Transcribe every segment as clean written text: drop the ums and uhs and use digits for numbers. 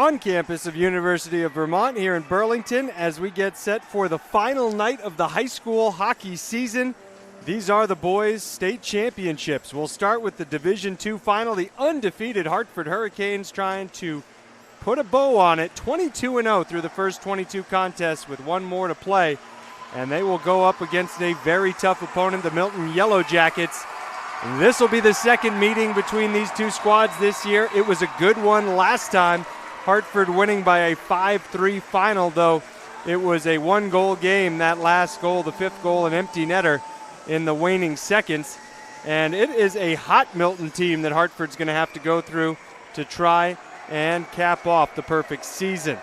on campus of University of Vermont here in Burlington as we get set for the final night of the high school hockey season. These are the boys' state championships. We'll start with the Division II final. The undefeated Hartford Hurricanes trying to put a bow on it, 22-0 through the first 22 contests with one more to play. And they will go up against a very tough opponent, the Milton Yellow Jackets. This will be the second meeting between these two squads this year. It was a good one last time. Hartford winning by a 5-3 final, though it was a one-goal game. That last goal, the fifth goal, an empty netter in the waning seconds. And it is a hot Milton team that Hartford's going to have to go through to try and cap off the perfect season.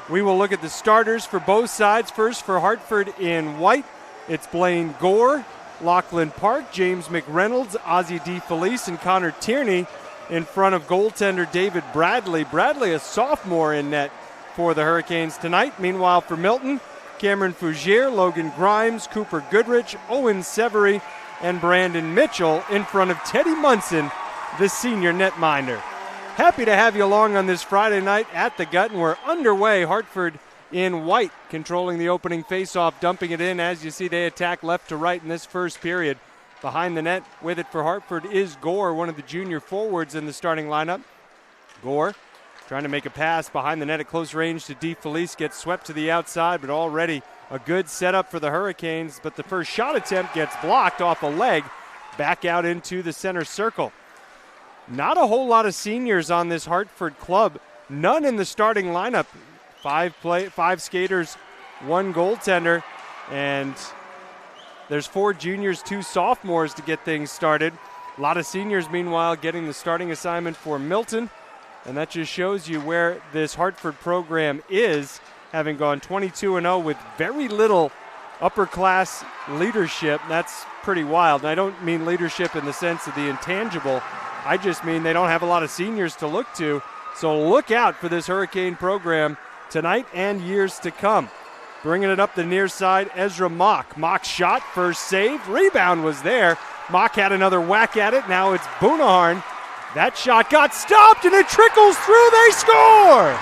We will look at the starters for both sides. First for Hartford in white, it's Blaine Gore, Lachlan Park, James McReynolds, Ozzie DeFelice, and Connor Tierney in front of goaltender David Bradley. Bradley, a sophomore, in net for the Hurricanes tonight. Meanwhile, for Milton, Cameron Fougere, Logan Grimes, Cooper Goodrich, Owen Severy, and Brandon Mitchell in front of Teddy Munson, the senior netminder. Happy to have you along on this Friday night at the Gut, and we're underway. Hartford in white, controlling the opening faceoff, dumping it in. As you see, they attack left to right in this first period. Behind the net with it for Hartford is Gore, one of the junior forwards in the starting lineup. Gore trying to make a pass behind the net at close range to DeFelice, gets swept to the outside, but already a good setup for the Hurricanes. But the first shot attempt gets blocked off a leg, back out into the center circle. Not a whole lot of seniors on this Hartford club. None in the starting lineup. Five skaters, one goaltender, and there's 4 juniors, 2 sophomores to get things started. A lot of seniors, meanwhile, getting the starting assignment for Milton. And that just shows you where this Hartford program is, having gone 22-0 with very little upper-class leadership. That's pretty wild. And I don't mean leadership in the sense of the intangible. I just mean they don't have a lot of seniors to look to. So look out for this Hurricane program tonight and years to come. Bringing it up the near side, Ezra Mock. Mock's shot, first save, rebound was there. Mock had another whack at it. Now it's Boonaharn. That shot got stopped and it trickles through. They score!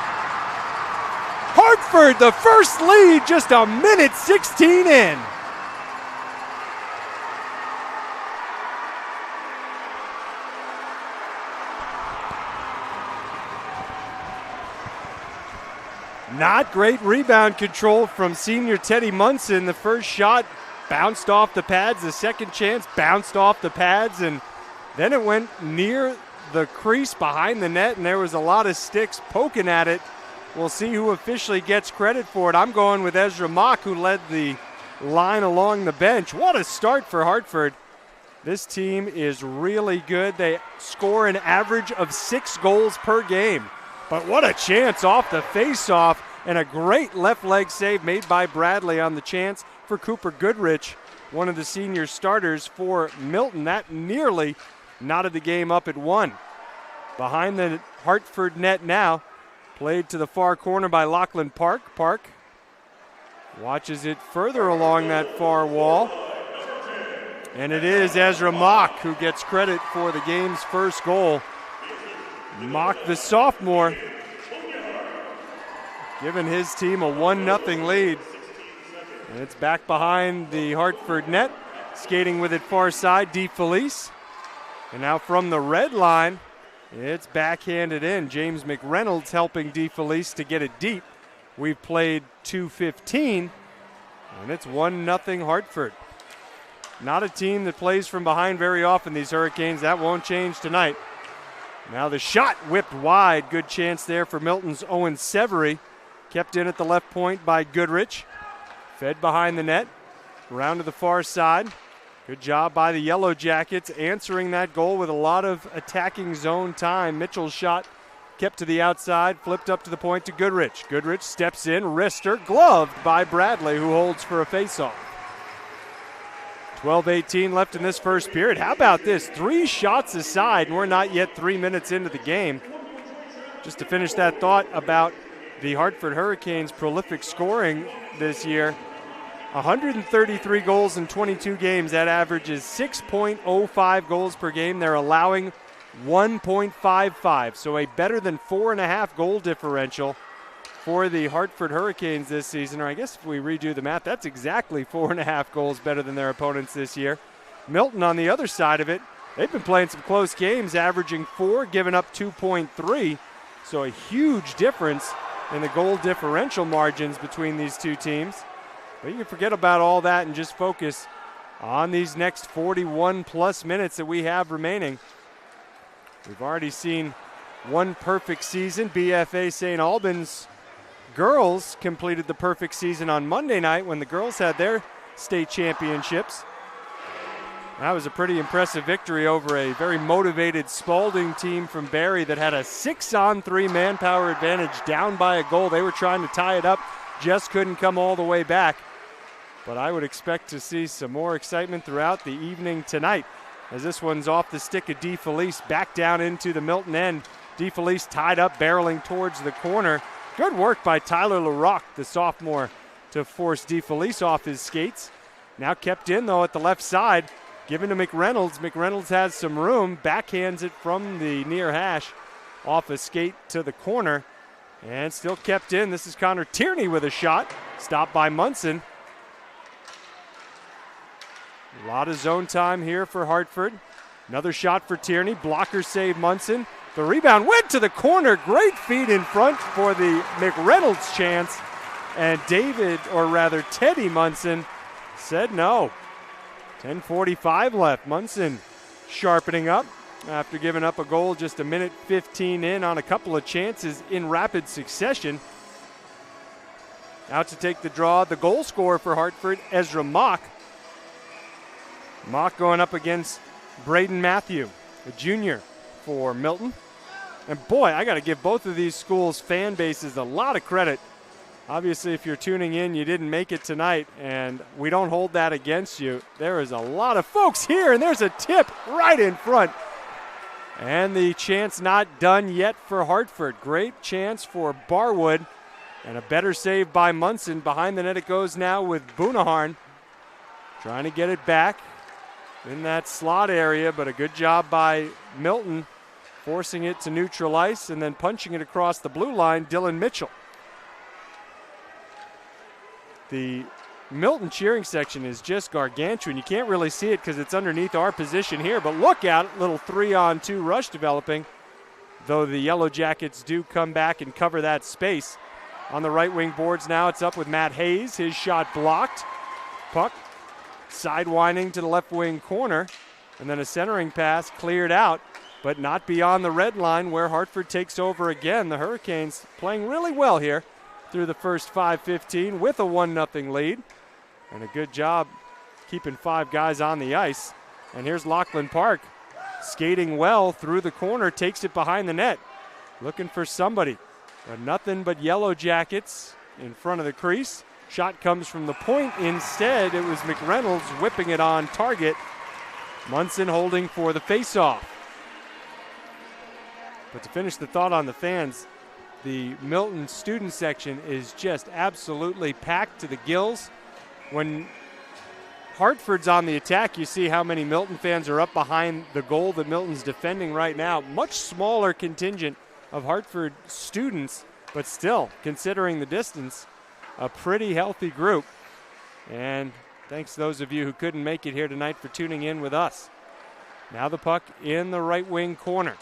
Hartford, the first lead, just a minute 16 in. Not great rebound control from senior Teddy Munson. The first shot bounced off the pads. The second chance bounced off the pads, and then it went near the crease behind the net, and there was a lot of sticks poking at it. We'll see who officially gets credit for it. I'm going with Ezra Mock, who led the line along the bench. What a start for Hartford. This team is really good. They score an average of 6 goals per game. But what a chance off the face-off, and a great left leg save made by Bradley on the chance for Cooper Goodrich, one of the senior starters for Milton. That nearly knotted the game up at 1. Behind the Hartford net now, played to the far corner by Lachlan Park. Park watches it further along that far wall. And it is Ezra Mock who gets credit for the game's first goal. Mock, the sophomore, giving his team a 1-0 lead. And it's back behind the Hartford net. Skating with it far side, DeFelice. And now from the red line, it's backhanded in. James McReynolds helping DeFelice to get it deep. We've played 2:15, and it's 1-0 Hartford. Not a team that plays from behind very often, these Hurricanes. That won't change tonight. Now the shot whipped wide. Good chance there for Milton's Owen Severy. Kept in at the left point by Goodrich. Fed behind the net. Around to the far side. Good job by the Yellow Jackets answering that goal with a lot of attacking zone time. Mitchell's shot kept to the outside. Flipped up to the point to Goodrich. Goodrich steps in. Wrister gloved by Bradley, who holds for a faceoff. 12:18 left in this first period. How about this? 3 shots aside, and we're not yet 3 minutes into the game. Just to finish that thought about the Hartford Hurricanes' prolific scoring this year. 133 goals in 22 games. That averages 6.05 goals per game. They're allowing 1.55, so a better than 4.5 goal differential for the Hartford Hurricanes this season. Or I guess if we redo the math, that's exactly 4.5 goals better than their opponents this year. Milton on the other side of it, they've been playing some close games, averaging 4, giving up 2.3. So a huge difference in the goal differential margins between these two teams. But you can forget about all that and just focus on these next 41-plus minutes that we have remaining. We've already seen one perfect season. BFA St. Albans girls completed the perfect season on Monday night when the girls had their state championships. That was a pretty impressive victory over a very motivated Spalding team from Barrie that had a 6-on-3 manpower advantage, down by a goal. They were trying to tie it up, just couldn't come all the way back. But I would expect to see some more excitement throughout the evening tonight, as this one's off the stick of DeFelice, back down into the Milton end. DeFelice tied up, barreling towards the corner. Good work by Tyler LaRock, the sophomore, to force DeFelice off his skates. Now kept in, though, at the left side. Given to McReynolds. McReynolds has some room, backhands it from the near hash off a skate to the corner, and still kept in. This is Connor Tierney with a shot, stopped by Munson. A lot of zone time here for Hartford. Another shot for Tierney, blocker save Munson. The rebound went to the corner, great feed in front for the McReynolds chance, and Teddy Munson said no. 10:45 left. Munson sharpening up after giving up a goal just a minute 15 in on a couple of chances in rapid succession. Out to take the draw, the goal scorer for Hartford, Ezra Mock. Mock going up against Braden Matthew, a junior for Milton. And boy, I got to give both of these schools' fan bases a lot of credit. Obviously, if you're tuning in, you didn't make it tonight, and we don't hold that against you. There is a lot of folks here, and there's a tip right in front. And the chance not done yet for Hartford. Great chance for Barwood, and a better save by Munson. Behind the net it goes now with Boonaharn. Trying to get it back in that slot area, but a good job by Milton, forcing it to neutral ice and then punching it across the blue line, Dylan Mitchell. The Milton cheering section is just gargantuan. You can't really see it because it's underneath our position here, but look out, little 3-on-2 rush developing, though the Yellow Jackets do come back and cover that space. On the right wing boards now, it's up with Matt Hayes. His shot blocked. Puck sidewinding to the left wing corner, and then a centering pass cleared out, but not beyond the red line where Hartford takes over again. The Hurricanes playing really well here through the first 5:15 with a 1-0 lead. And a good job keeping 5 guys on the ice. And here's Lachlan Park skating well through the corner, takes it behind the net. Looking for somebody. But nothing but Yellow Jackets in front of the crease. Shot comes from the point. Instead, it was McReynolds whipping it on target. Munson holding for the faceoff. But to finish the thought on the fans, the Milton student section is just absolutely packed to the gills. When Hartford's on the attack, you see how many Milton fans are up behind the goal that Milton's defending right now. Much smaller contingent of Hartford students, but still, considering the distance, a pretty healthy group. And thanks to those of you who couldn't make it here tonight for tuning in with us. Now the puck in the right wing corner.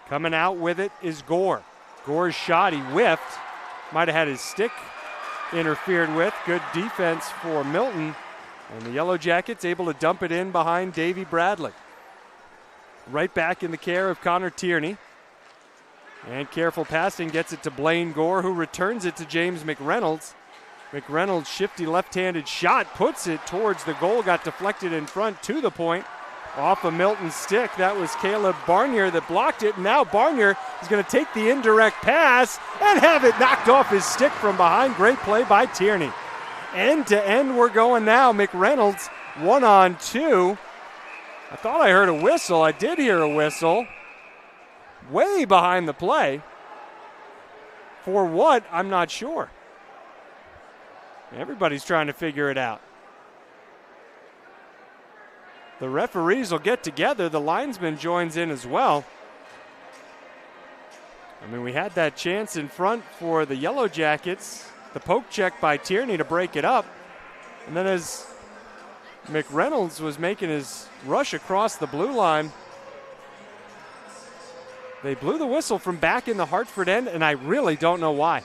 Coming out with it is Gore. Gore's shot, he whiffed. Might have had his stick interfered with. Good defense for Milton. And the Yellow Jackets able to dump it in behind Davey Bradley. Right back in the care of Connor Tierney. And careful passing gets it to Blaine Gore, who returns it to James McReynolds. McReynolds' shifty left-handed shot puts it towards the goal. Got deflected in front to the point. Off of Milton's stick. That was Caleb Barnier that blocked it. Now Barnier is going to take the indirect pass and have it knocked off his stick from behind. Great play by Tierney. End to end we're going now. McReynolds 1-on-2. I thought I heard a whistle. I did hear a whistle. Way behind the play. For what? I'm not sure. Everybody's trying to figure it out. The referees will get together. The linesman joins in as well. I mean, we had that chance in front for the Yellow Jackets. The poke check by Tierney to break it up. And then as McReynolds was making his rush across the blue line, they blew the whistle from back in the Hartford end, and I really don't know why.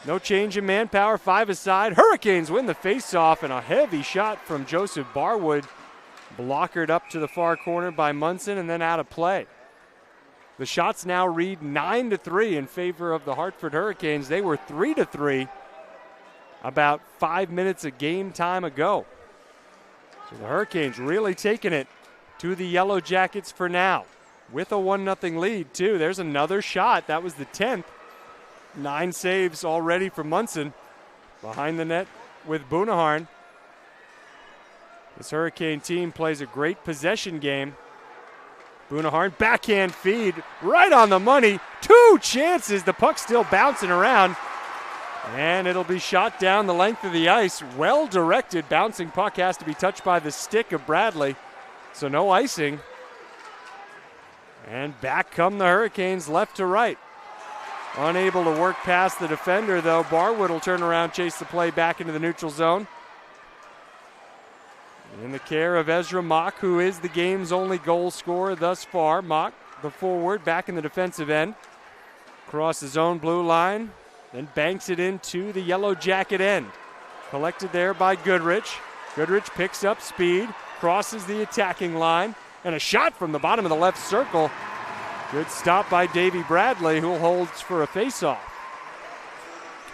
No change in manpower, 5 aside. Hurricanes win the faceoff, and a heavy shot from Joseph Barwood. Blockered up to the far corner by Munson and then out of play. The shots now read 9-3 in favor of the Hartford Hurricanes. They were 3-3 about 5 minutes of game time ago. So the Hurricanes really taking it to the Yellow Jackets for now. With a 1-0 lead, too. There's another shot. That was the 10th. 9 saves already for Munson. Behind the net with Bunaharn. This Hurricane team plays a great possession game. Bunaharn, backhand feed, right on the money. 2 chances. The puck still bouncing around. And it'll be shot down the length of the ice. Well directed. Bouncing puck has to be touched by the stick of Bradley. So no icing. And back come the Hurricanes left to right. Unable to work past the defender, though. Barwood will turn around, chase the play back into the neutral zone. In the care of Ezra Mock, who is the game's only goal scorer thus far. Mock, the forward, back in the defensive end. Across his own blue line, then banks it into the Yellow Jacket end. Collected there by Goodrich. Goodrich picks up speed, crosses the attacking line, and a shot from the bottom of the left circle. Good stop by Davey Bradley, who holds for a faceoff.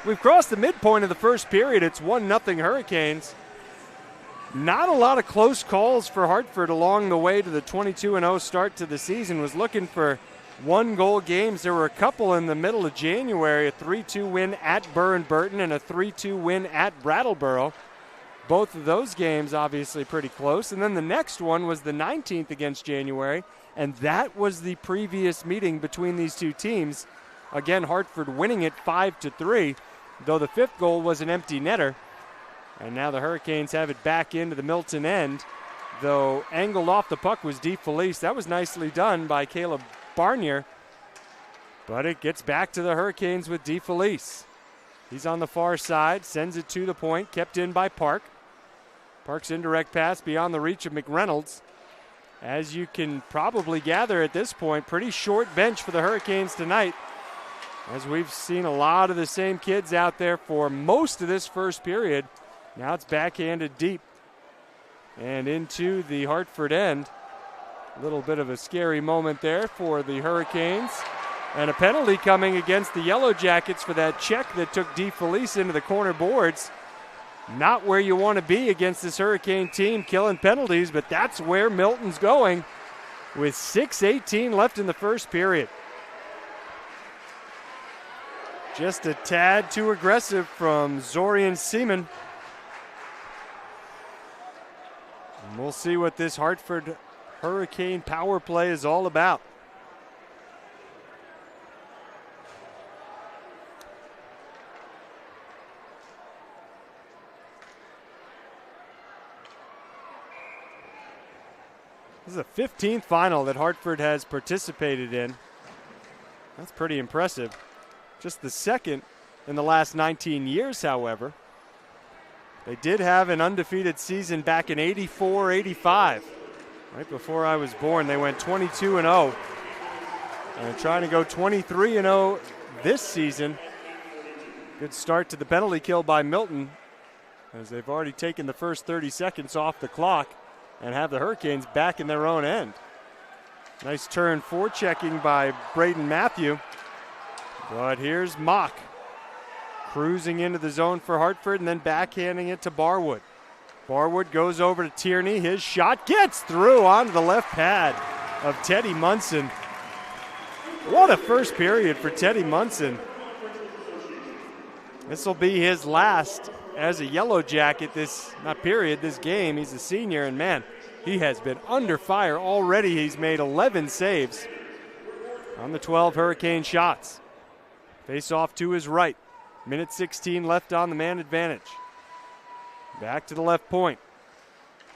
We've crossed the midpoint of the first period. It's 1-0 Hurricanes. Not a lot of close calls for Hartford along the way to the 22-0 start to the season. Was looking for 1-goal games. There were a couple in the middle of January, a 3-2 win at Burren-Burton and a 3-2 win at Brattleboro. Both of those games obviously pretty close. And then the next one was the 19th against January, and that was the previous meeting between these two teams. Again, Hartford winning it 5-3, though the 5th goal was an empty netter. And now the Hurricanes have it back into the Milton end, though angled off the puck was DeFelice. That was nicely done by Caleb Barnier, but it gets back to the Hurricanes with DeFelice. He's on the far side, sends it to the point, kept in by Park. Park's indirect pass beyond the reach of McReynolds. As you can probably gather at this point, pretty short bench for the Hurricanes tonight, as we've seen a lot of the same kids out there for most of this first period. Now it's backhanded deep and into the Hartford end. A little bit of a scary moment there for the Hurricanes. And a penalty coming against the Yellow Jackets for that check that took DeFelice into the corner boards. Not where you want to be against this Hurricane team, killing penalties, but that's where Milton's going with 6:18 left in the first period. Just a tad too aggressive from Zorian Seaman. And we'll see what this Hartford Hurricane power play is all about. This is the 15th final that Hartford has participated in. That's pretty impressive. Just the second in the last 19 years, however. They did have an undefeated season back in 84-85. Right before I was born, they went 22-0. And they're trying to go 23-0 this season. Good start to the penalty kill by Milton, as they've already taken the first 30 seconds off the clock and have the Hurricanes back in their own end. Nice turn forechecking by Braden Matthew. But here's Mock, cruising into the zone for Hartford and then backhanding it to Barwood. Barwood goes over to Tierney. His shot gets through onto the left pad of Teddy Munson. What a first period for Teddy Munson. This will be his last as a Yellow Jacket this game. He's a senior, and man, he has been under fire already. He's made 11 saves on the 12 Hurricane shots. Face off to his right. Minute 16 left on the man advantage. Back to the left point.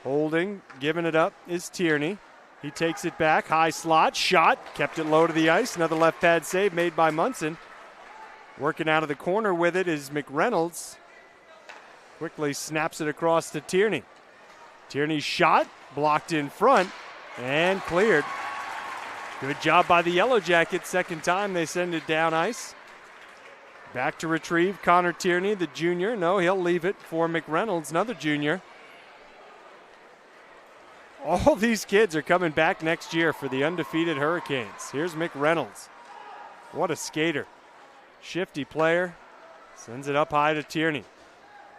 Holding, giving it up is Tierney. He takes it back, high slot, shot, kept it low to the ice. Another left pad save made by Munson. Working out of the corner with it is McReynolds. Quickly snaps it across to Tierney. Tierney's shot, blocked in front, and cleared. Good job by the Yellow Jackets. Second time they send it down ice. Back to retrieve Connor Tierney, the junior. No, he'll leave it for McReynolds, another junior. All these kids are coming back next year for the undefeated Hurricanes. Here's McReynolds. What a skater. Shifty player. Sends it up high to Tierney.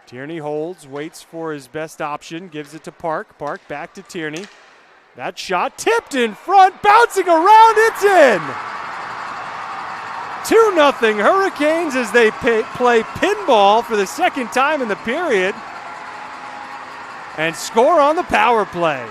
Tierney holds, waits for his best option, gives it to Park. Park back to Tierney. That shot tipped in front, bouncing around, it's in! 2-0 Hurricanes as they play pinball for the second time in the period and score on the power play.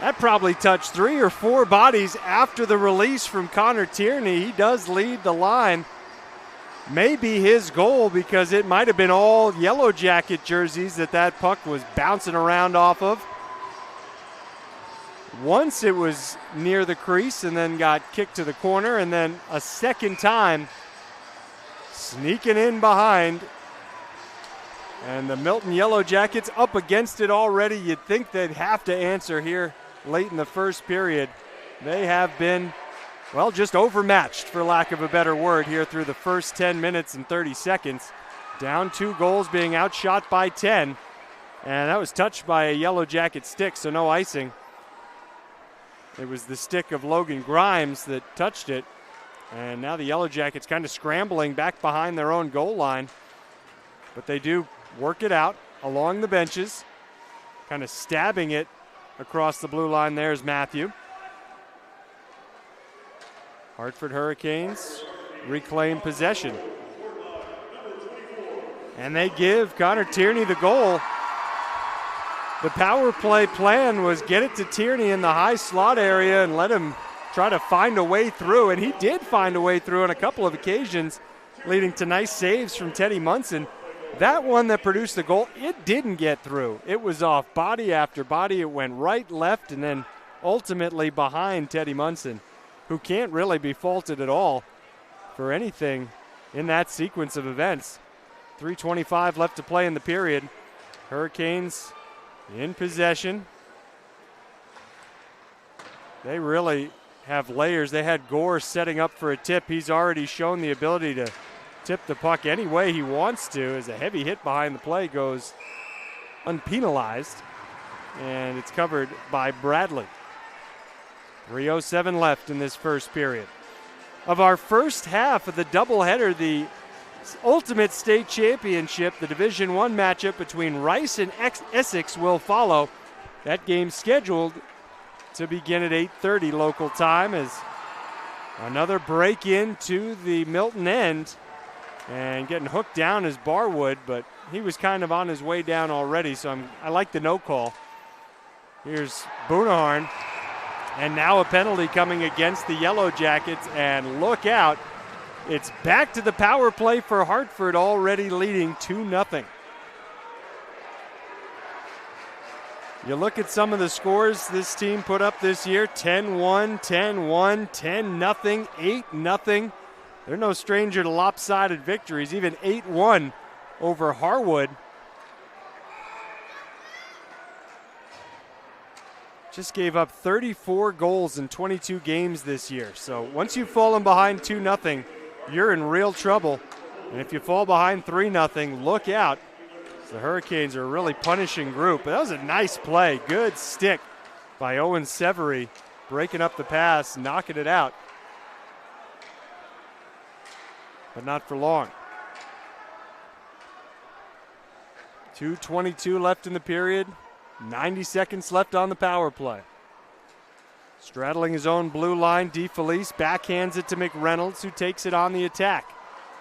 That probably touched 3 or 4 bodies after the release from Connor Tierney. He does lead the line. Maybe his goal, because it might have been all Yellow Jacket jerseys that puck was bouncing around off of. Once it was near the crease and then got kicked to the corner, and then a second time sneaking in behind. And the Milton Yellow Jackets up against it already. You'd think they'd have to answer here late in the first period. They have been, well, just overmatched, for lack of a better word, here through the first 10 minutes and 30 seconds. Down 2 goals, being outshot by 10. And that was touched by a Yellow Jacket stick, so no icing. It was the stick of Logan Grimes that touched it. And now the Yellow Jackets kind of scrambling back behind their own goal line. But they do work it out along the benches. Kind of stabbing it across the blue line. There's Matthew. Hartford Hurricanes reclaim possession. And they give Connor Tierney the goal. The power play plan was get it to Tierney in the high slot area and let him try to find a way through. And he did find a way through on a couple of occasions, leading to nice saves from Teddy Munson. That one that produced the goal, it didn't get through. It was off body after body. It went right, left, and then ultimately behind Teddy Munson, who can't really be faulted at all for anything in that sequence of events. 3:25 left to play in the period. Hurricanes in possession. They really have layers. They had Gore setting up for a tip. He's already shown the ability to tip the puck any way he wants to, as a heavy hit behind the play goes unpenalized, and it's covered by Bradley. 3:07 left in this first period. Of our first half of the doubleheader, the Ultimate State Championship, the Division I matchup between Rice and Essex will follow. That game scheduled to begin at 8:30 local time, as another break into the Milton end. And getting hooked down is Barwood, but he was kind of on his way down already, so I like the no call. Here's Boonaharn, and now a penalty coming against the Yellow Jackets, and look out. It's back to the power play for Hartford, already leading 2-0. You look at some of the scores this team put up this year: 10-1, 10-1, 10-0, 8-0. They're no stranger to lopsided victories, even 8-1 over Harwood. Just gave up 34 goals in 22 games this year. So once you've fallen behind 2-0, you're in real trouble. And if you fall behind 3-0, look out. The Hurricanes are a really punishing group. But that was a nice play. Good stick by Owen Severy, breaking up the pass, knocking it out. But not for long. 2:22 left in the period. 90 seconds left on the power play. Straddling his own blue line, DeFelice backhands it to McReynolds, who takes it on the attack.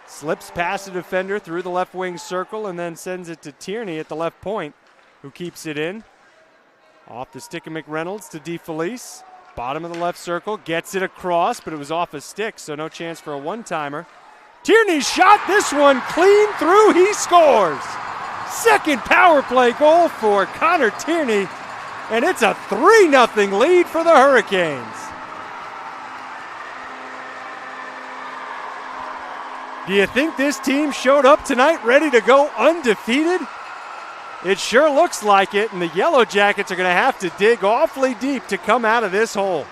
Slips past the defender through the left wing circle and then sends it to Tierney at the left point, who keeps it in. Off the stick of McReynolds to DeFelice. Bottom of the left circle, gets it across, but it was off a stick, so no chance for a one-timer. Tierney's shot, this one clean through, he scores. Second power play goal for Connor Tierney, and it's a 3-0 lead for the Hurricanes. Do you think this team showed up tonight ready to go undefeated? It sure looks like it, and the Yellow Jackets are going to have to dig awfully deep to come out of this hole.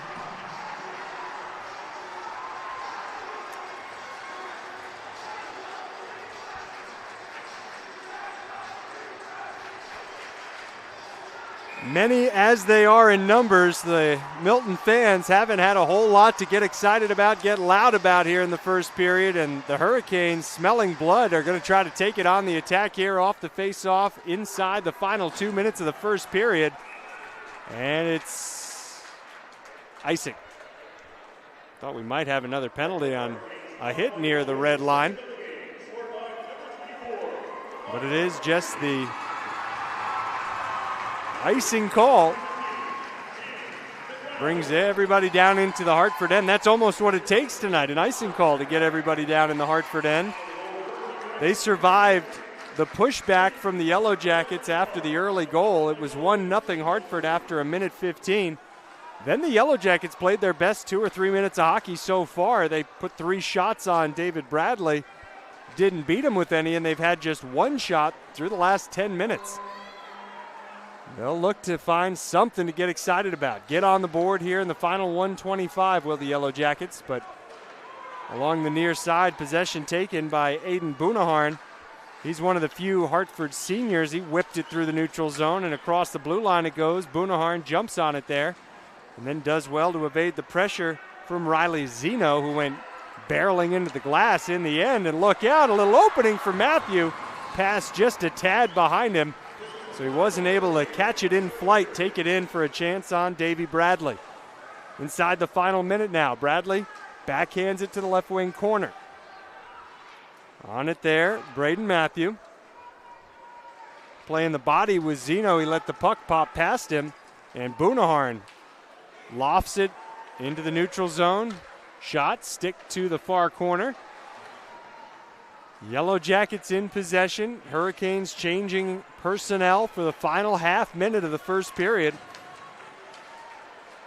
Many as they are in numbers, the Milton fans haven't had a whole lot to get excited about, get loud about here in the first period, and the Hurricanes, smelling blood, are going to try to take it on the attack here off the face-off inside the final 2 minutes of the first period. And it's icing. Thought we might have another penalty on a hit near the red line. But it is just the icing call. Brings everybody down into the Hartford end. That's almost what it takes tonight, an icing call to get everybody down in the Hartford end. They survived the pushback from the Yellow Jackets after the early goal. It was 1-0 Hartford after a minute 15. Then the Yellow Jackets played their best 2 or 3 minutes of hockey so far. They put 3 shots on David Bradley, didn't beat him with any, and they've had just 1 shot through the last 10 minutes. They'll look to find something to get excited about. Get on the board here in the final 1:25 will the Yellow Jackets, but along the near side, possession taken by Aiden Bunaharn. He's one of the few Hartford seniors. He whipped it through the neutral zone, and across the blue line it goes. Bunaharn jumps on it there and then does well to evade the pressure from Riley Zeno, who went barreling into the glass in the end. And look out, a little opening for Matthew. Pass just a tad behind him. So he wasn't able to catch it in flight, take it in for a chance on Davy Bradley. Inside the final minute now, Bradley backhands it to the left wing corner. On it there, Braden Matthew. Playing the body with Zeno, he let the puck pop past him, and Bunaharn lofts it into the neutral zone. Shot, stick to the far corner. Yellow Jackets in possession. Hurricanes changing personnel for the final half minute of the first period.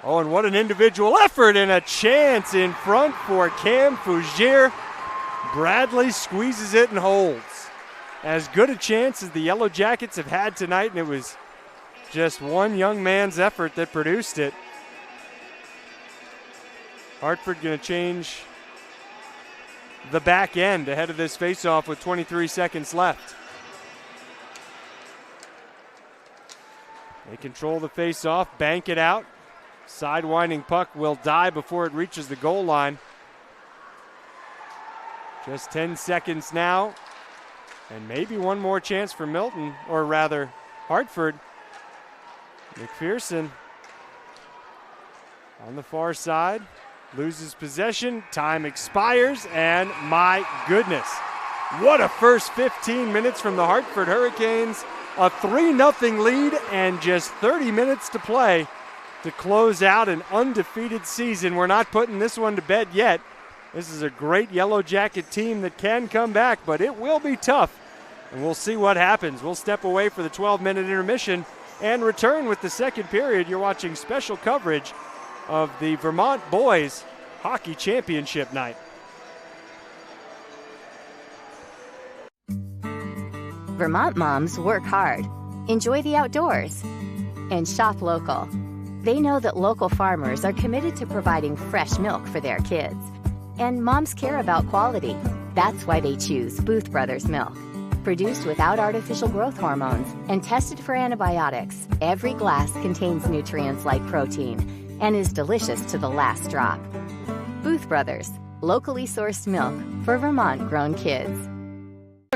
Oh, and what an individual effort, and a chance in front for Cam Fougere. Bradley squeezes it and holds. As good a chance as the Yellow Jackets have had tonight, and it was just one young man's effort that produced it. Hartford going to change the back end ahead of this faceoff with 23 seconds left. They control the faceoff, bank it out. Sidewinding puck will die before it reaches the goal line. Just 10 seconds now, and maybe one more chance for Milton, or rather Hartford. McPherson on the far side. Loses possession, time expires, and my goodness, what a first 15 minutes from the Hartford Hurricanes. A 3-0 lead and just 30 minutes to play to close out an undefeated season. We're not putting this one to bed yet. This is a great Yellow Jacket team that can come back, but it will be tough, and we'll see what happens. We'll step away for the 12-minute intermission and return with the second period. You're watching special coverage of the Vermont Boys Hockey Championship night. Vermont moms work hard, enjoy the outdoors, and shop local. They know that local farmers are committed to providing fresh milk for their kids. And moms care about quality. That's why they choose Booth Brothers milk. Produced without artificial growth hormones and tested for antibiotics, every glass contains nutrients like protein and is delicious to the last drop. Booth Brothers, locally sourced milk for Vermont-grown kids.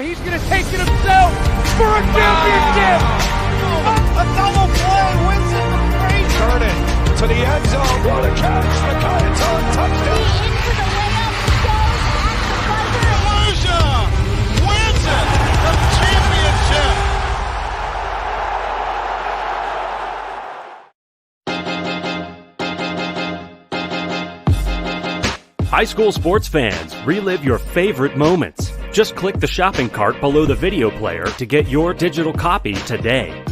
He's going to take it himself for a championship! A double play wins it from Frazier! Turn it to the end zone. What a catch! Mackay, it's on touchdown! Into the layup, goes at the buzzer. Wins it! The championship! High school sports fans, relive your favorite moments. Just click the shopping cart below the video player to get your digital copy today.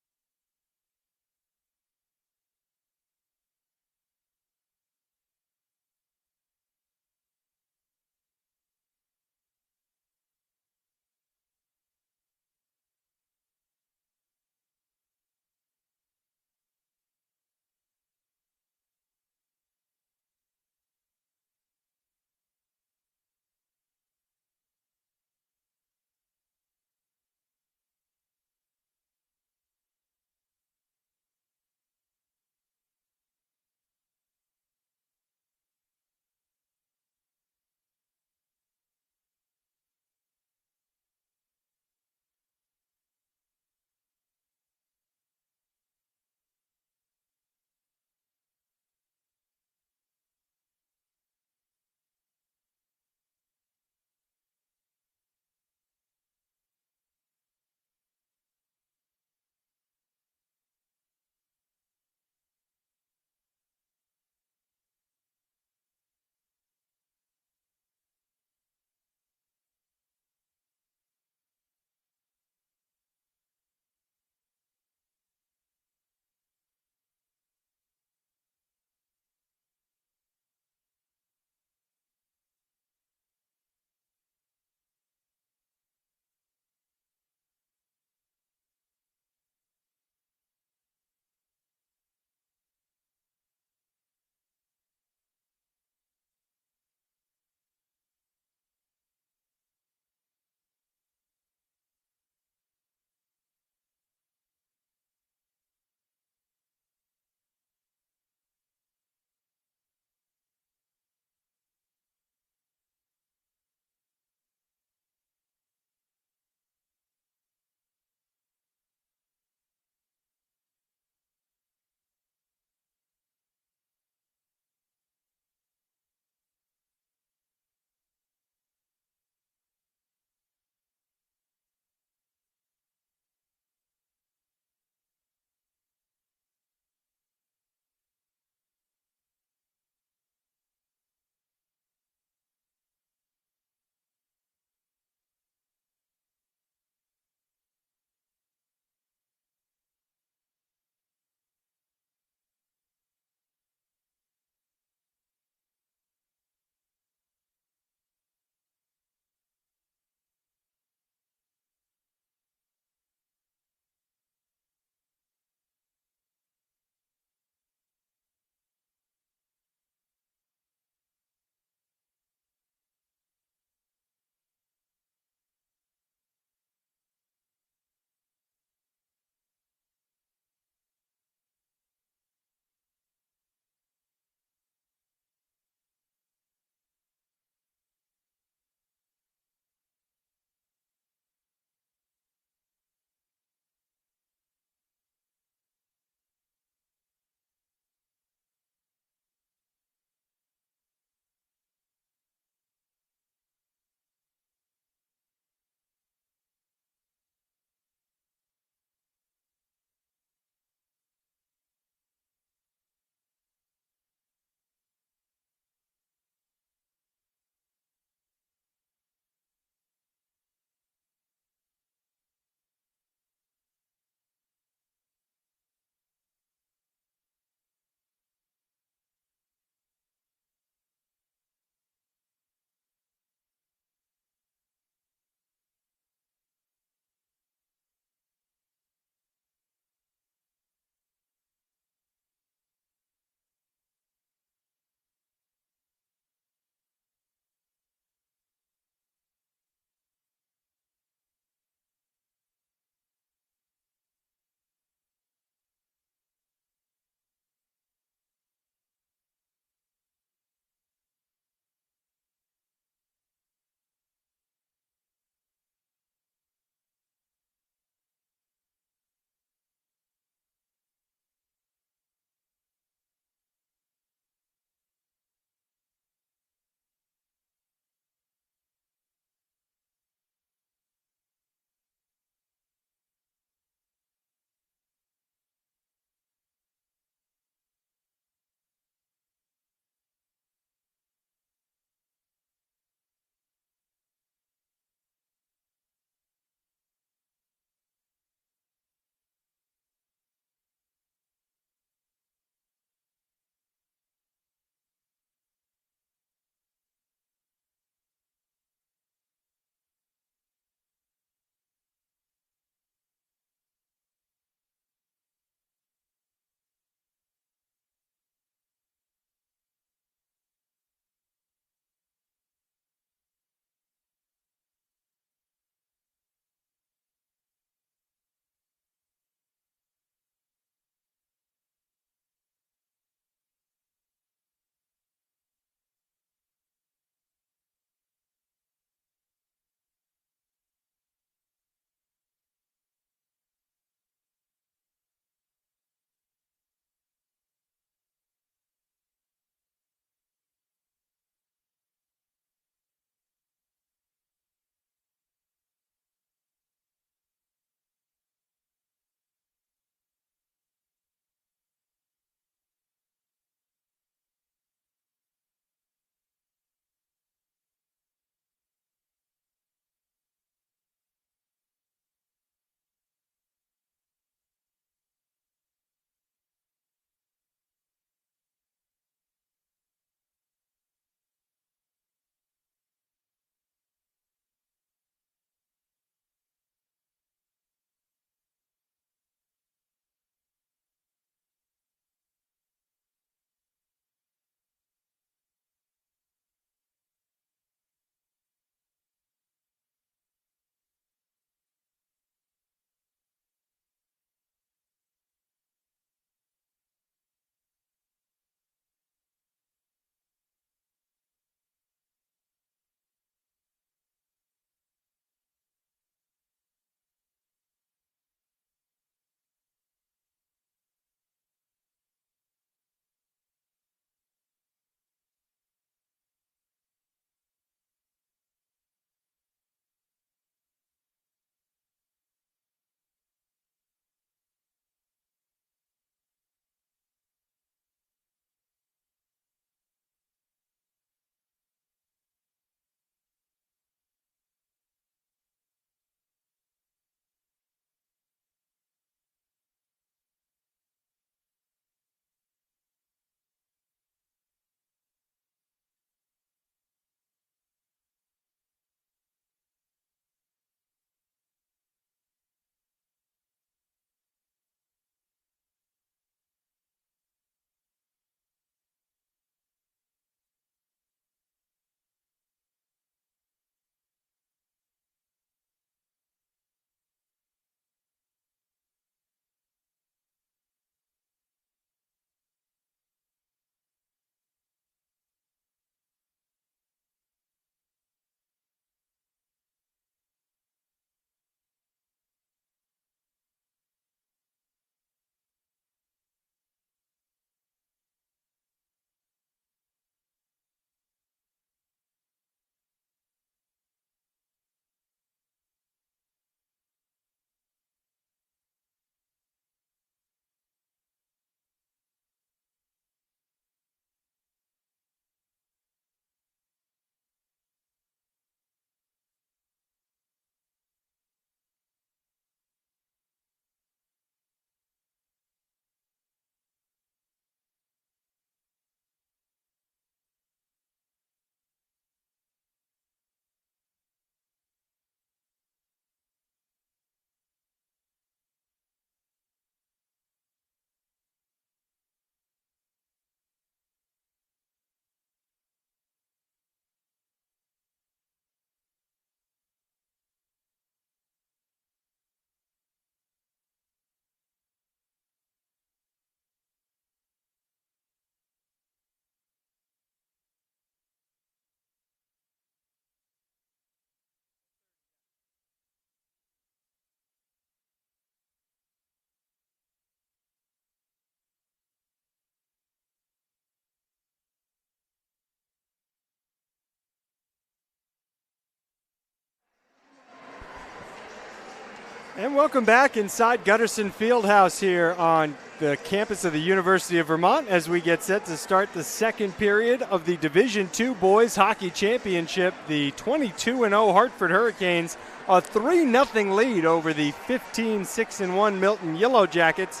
And welcome back inside Gutterson Fieldhouse here on the campus of the University of Vermont as we get set to start the second period of the Division II Boys Hockey Championship. The 22-0 Hartford Hurricanes, a 3-0 lead over the 15-6-1 Milton Yellow Jackets.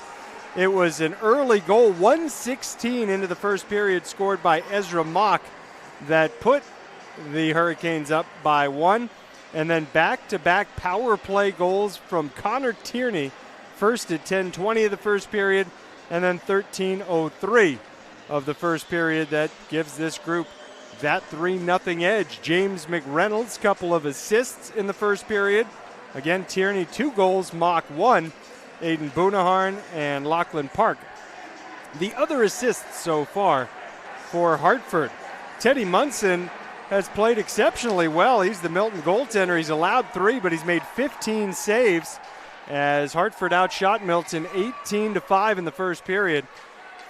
It was an early goal, 1:16 into the first period, scored by Ezra Mock, that put the Hurricanes up by 1. And then back-to-back power play goals from Connor Tierney, first at 10:20 of the first period, and then 13:03 of the first period. That gives this group that 3-0 edge. James McReynolds, couple of assists in the first period. Again, Tierney 2 goals, Mock 1. Aiden Bunaharn and Lachlan Park, the other assists so far for Hartford. Teddy Munson has played exceptionally well. He's the Milton goaltender. He's allowed 3, but he's made 15 saves as Hartford outshot Milton 18-5 in the first period.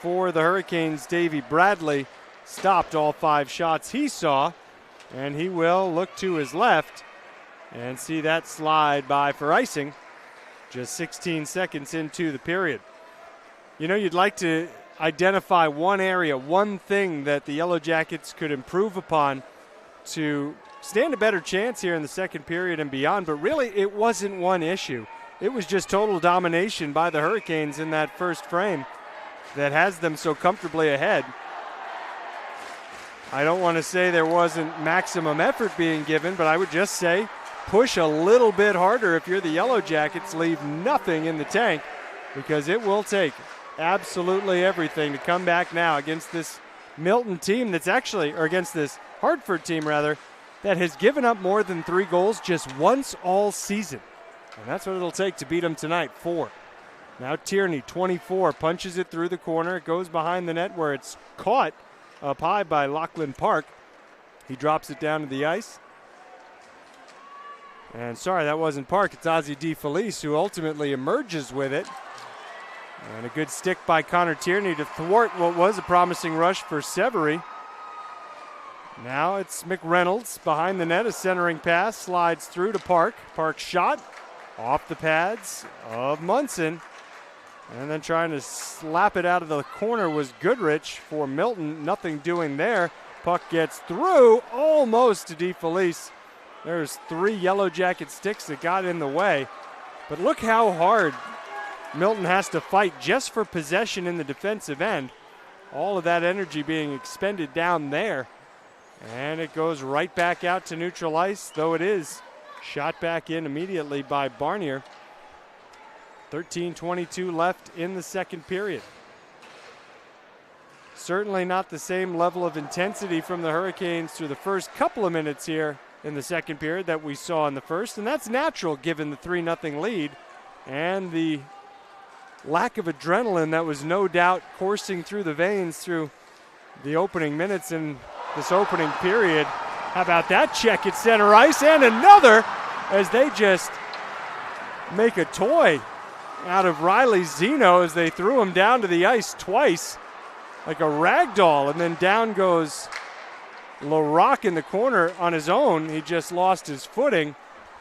For the Hurricanes, Davey Bradley stopped all 5 shots he saw, and he will look to his left and see that slide by for icing just 16 seconds into the period. You know, you'd like to identify one area, one thing that the Yellow Jackets could improve upon to stand a better chance here in the second period and beyond, but really it wasn't one issue. It was just total domination by the Hurricanes in that first frame that has them so comfortably ahead. I don't want to say there wasn't maximum effort being given, but I would just say push a little bit harder if you're the Yellow Jackets. Leave nothing in the tank, because it will take absolutely everything to come back now against this Milton team that's actually, or against this Hartford team rather, that has given up more than 3 goals just once all season. And that's what it'll take to beat them tonight, 4. Now Tierney, 24, punches it through the corner. It goes behind the net where it's caught up high by Lachlan Park. He drops it down to the ice. And sorry, that wasn't Park. It's Ozzie DeFelice who ultimately emerges with it. And a good stick by Connor Tierney to thwart what was a promising rush for Severy. Now it's McReynolds behind the net. A centering pass slides through to Park. Park's shot off the pads of Munson. And then trying to slap it out of the corner was Goodrich for Milton. Nothing doing there. Puck gets through almost to DeFelice. There's 3 Yellow Jacket sticks that got in the way. But look how hard Milton has to fight just for possession in the defensive end. All of that energy being expended down there. And it goes right back out to neutral ice, though it is shot back in immediately by Barnier. 13:22 left in the second period. Certainly not the same level of intensity from the Hurricanes through the first couple of minutes here in the second period that we saw in the first, and that's natural given the 3-0 lead and the lack of adrenaline that was no doubt coursing through the veins through the opening minutes in this opening period. How about that check at center ice, and another as they just make a toy out of Riley Zeno as they threw him down to the ice twice like a rag doll, and then down goes LaRock in the corner on his own. He just lost his footing,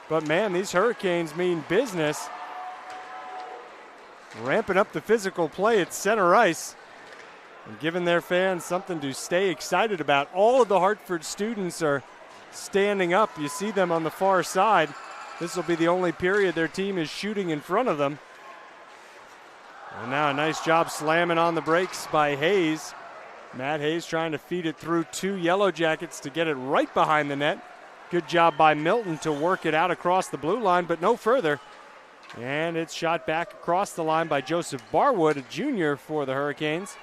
but man, these Hurricanes mean business. Ramping up the physical play at center ice and giving their fans something to stay excited about. All of the Hartford students are standing up. You see them on the far side. This will be the only period their team is shooting in front of them. And now a nice job slamming on the brakes by Hayes. Matt Hayes trying to feed it through 2 Yellow Jackets to get it right behind the net. Good job by Milton to work it out across the blue line, but no further. And it's shot back across the line by Joseph Barwood, a junior for the Hurricanes.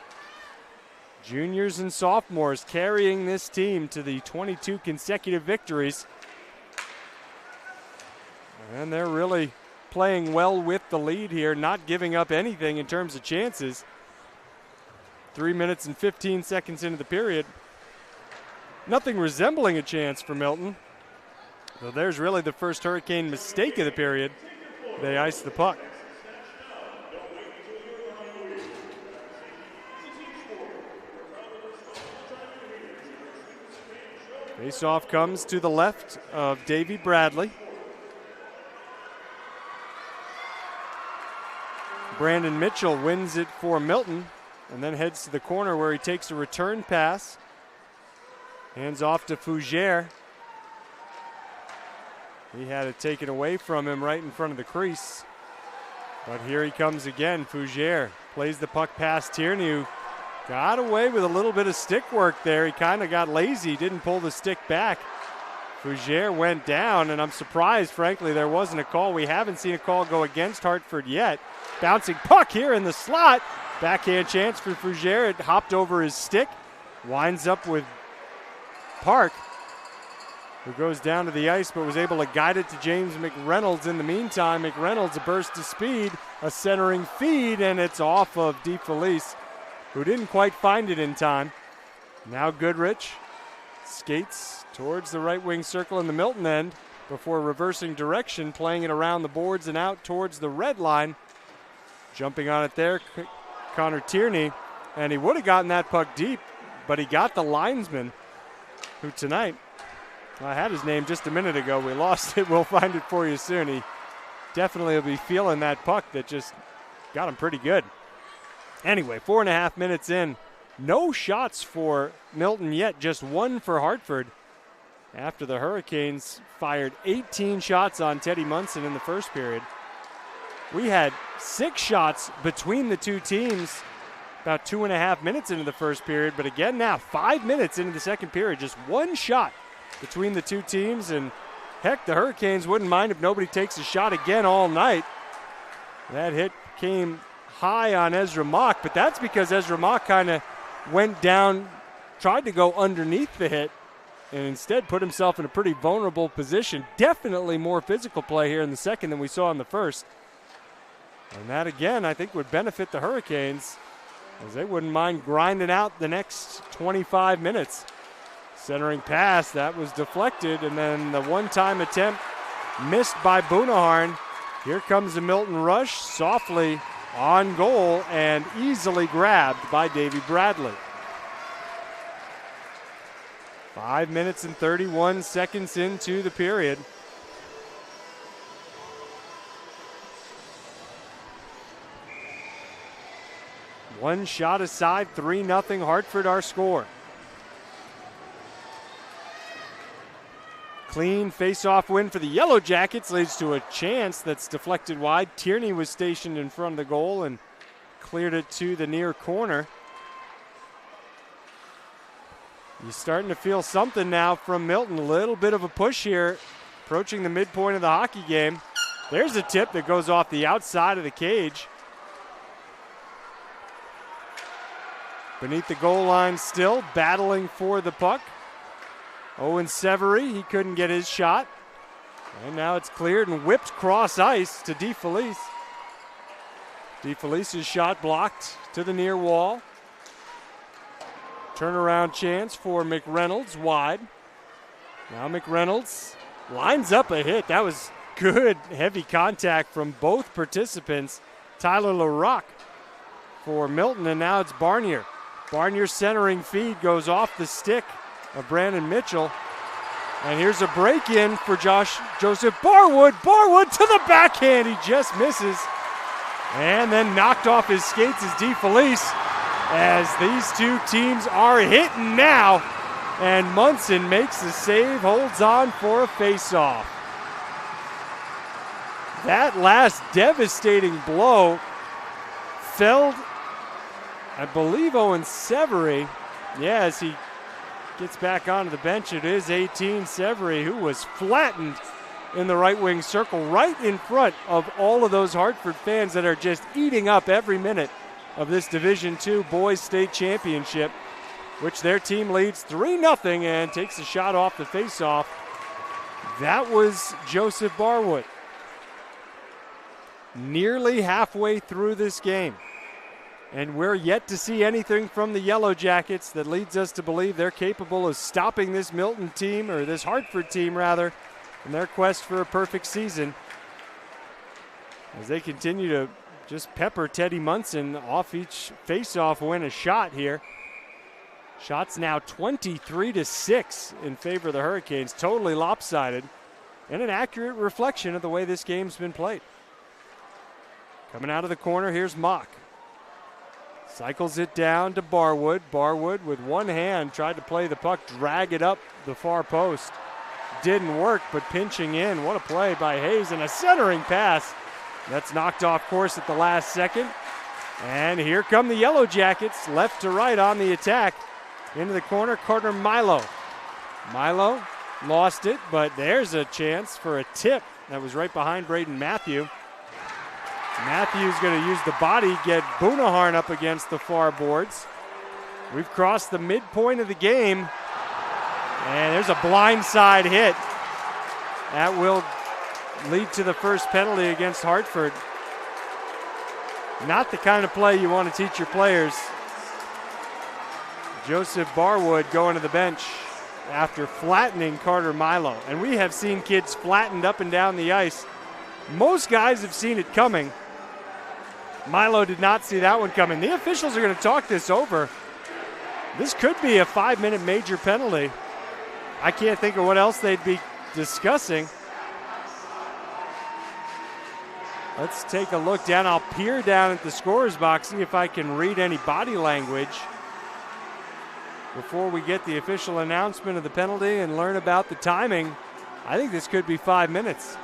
Juniors and sophomores carrying this team to the 22 consecutive victories. And they're really playing well with the lead here, not giving up anything in terms of chances. 3 minutes and 15 seconds into the period. Nothing resembling a chance for Milton. So there's really the first Hurricane mistake of the period. They ice the puck. Faceoff comes to the left of Davey Bradley. Brandon Mitchell wins it for Milton and then heads to the corner where he takes a return pass. Hands off to Fougere. He had it taken away from him right in front of the crease. But here he comes again. Fougere plays the puck past Tierney, who got away with a little bit of stick work there. He kind of got lazy, didn't pull the stick back. Fougere went down, and I'm surprised, frankly, there wasn't a call. We haven't seen a call go against Hartford yet. Bouncing puck here in the slot. Backhand chance for Fougere. It hopped over his stick. Winds up with Park, who goes down to the ice but was able to guide it to James McReynolds in the meantime. McReynolds, a burst of speed, a centering feed, and it's off of DeFelice, who didn't quite find it in time. Now Goodrich skates towards the right wing circle in the Milton end before reversing direction, playing it around the boards and out towards the red line. Jumping on it there, Connor Tierney, and he would have gotten that puck deep, but he got the linesman, who tonight, I had his name just a minute ago. We lost it. We'll find it for you soon. He definitely will be feeling that puck that just got him pretty good. Anyway, 4.5 minutes in. No shots for Milton yet, just one for Hartford. After the Hurricanes fired 18 shots on Teddy Munson in the first period. We had 6 shots between the two teams about 2.5 minutes into the first period, but again now 5 minutes into the second period, just one shot between the two teams, and heck, the Hurricanes wouldn't mind if nobody takes a shot again all night. That hit came high on Ezra Mock, but that's because Ezra Mock kind of went down, tried to go underneath the hit, and instead put himself in a pretty vulnerable position. Definitely more physical play here in the second than we saw in the first. And that, again, I think would benefit the Hurricanes, as they wouldn't mind grinding out the next 25 minutes. Centering pass, that was deflected, and then the one-time attempt missed by Boonaharn. Here comes the Milton rush, softly on goal and easily grabbed by Davey Bradley. 5 minutes and 31 seconds into the period. One shot aside, 3-0 Hartford, our score. Clean face-off win for the Yellow Jackets leads to a chance that's deflected wide. Tierney was stationed in front of the goal and cleared it to the near corner. You're starting to feel something now from Milton. A little bit of a push here, approaching the midpoint of the hockey game. There's a tip that goes off the outside of the cage. Beneath the goal line still, battling for the puck. Owen Severy, he couldn't get his shot. And now it's cleared and whipped cross ice to DeFelice. DeFelice's shot blocked to the near wall. Turnaround chance for McReynolds, wide. Now McReynolds lines up a hit. That was good heavy contact from both participants. Tyler LaRocque for Milton, and now it's Barnier. Barnier's centering feed goes off the stick of Brandon Mitchell. And here's a break-in for Joseph Barwood. Barwood to the backhand. He just misses. And then knocked off his skates is DeFelice, as these two teams are hitting now. And Munson makes the save, holds on for a face-off. That last devastating blow felled, I believe, Owen Severy. Yeah, as he gets back onto the bench, it is 18 Severy, who was flattened in the right wing circle right in front of all of those Hartford fans that are just eating up every minute of this Division II Boys State Championship, which their team leads 3-0 and takes a shot off the faceoff. That was Joseph Barwood. Nearly halfway through this game, and we're yet to see anything from the Yellow Jackets that leads us to believe they're capable of stopping this Milton team, or this Hartford team rather, in their quest for a perfect season, as they continue to just pepper Teddy Munson off each faceoff win a shot here. Shots now 23-6 in favor of the Hurricanes, totally lopsided, and an accurate reflection of the way this game's been played. Coming out of the corner, here's Mock. Cycles it down to Barwood. Barwood with one hand tried to play the puck, drag it up the far post. Didn't work, but pinching in. What a play by Hayes, and a centering pass. That's knocked off course at the last second. And here come the Yellow Jackets, left to right on the attack. Into the corner, Carter Milo. Milo lost it, but there's a chance for a tip. That was right behind Braden Matthew. Matthew's going to use the body, get Boonaharn up against the far boards. We've crossed the midpoint of the game, and there's a blindside hit. That will lead to the first penalty against Hartford. Not the kind of play you want to teach your players. Joseph Barwood going to the bench after flattening Carter Milo. And we have seen kids flattened up and down the ice. Most guys have seen it coming. Milo did not see that one coming. The officials are going to talk this over. This could be a 5-minute major penalty. I can't think of what else they'd be discussing. Let's take a look down. I'll peer down at the scorer's box, see if I can read any body language before we get the official announcement of the penalty and learn about the timing. I think this could be 5 minutes.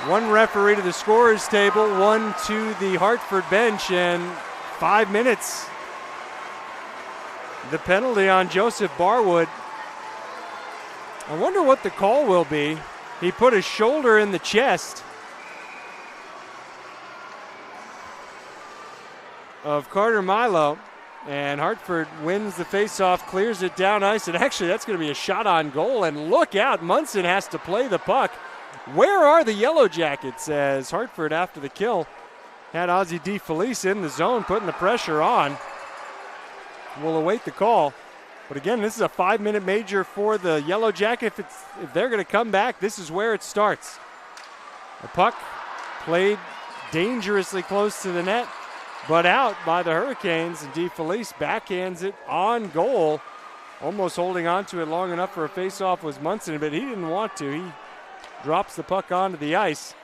One referee to the scorer's table, one to the Hartford bench, and 5 minutes. The penalty on Joseph Barwood. I wonder what the call will be. He put his shoulder in the chest of Carter Milo, and Hartford wins the faceoff, clears it down ice, and actually that's going to be a shot on goal, and look out, Munson has to play the puck. Where are the Yellow Jackets, as Hartford, after the kill, had Ozzie DeFelice in the zone, putting the pressure on. We'll await the call. But again, this is a 5-minute major for the Yellow Jacket. If they're going to come back, this is where it starts. The puck played dangerously close to the net, but out by the Hurricanes, and DeFelice backhands it on goal. Almost holding on to it long enough for a faceoff was Munson, but he didn't want to. He drops the puck onto the ice.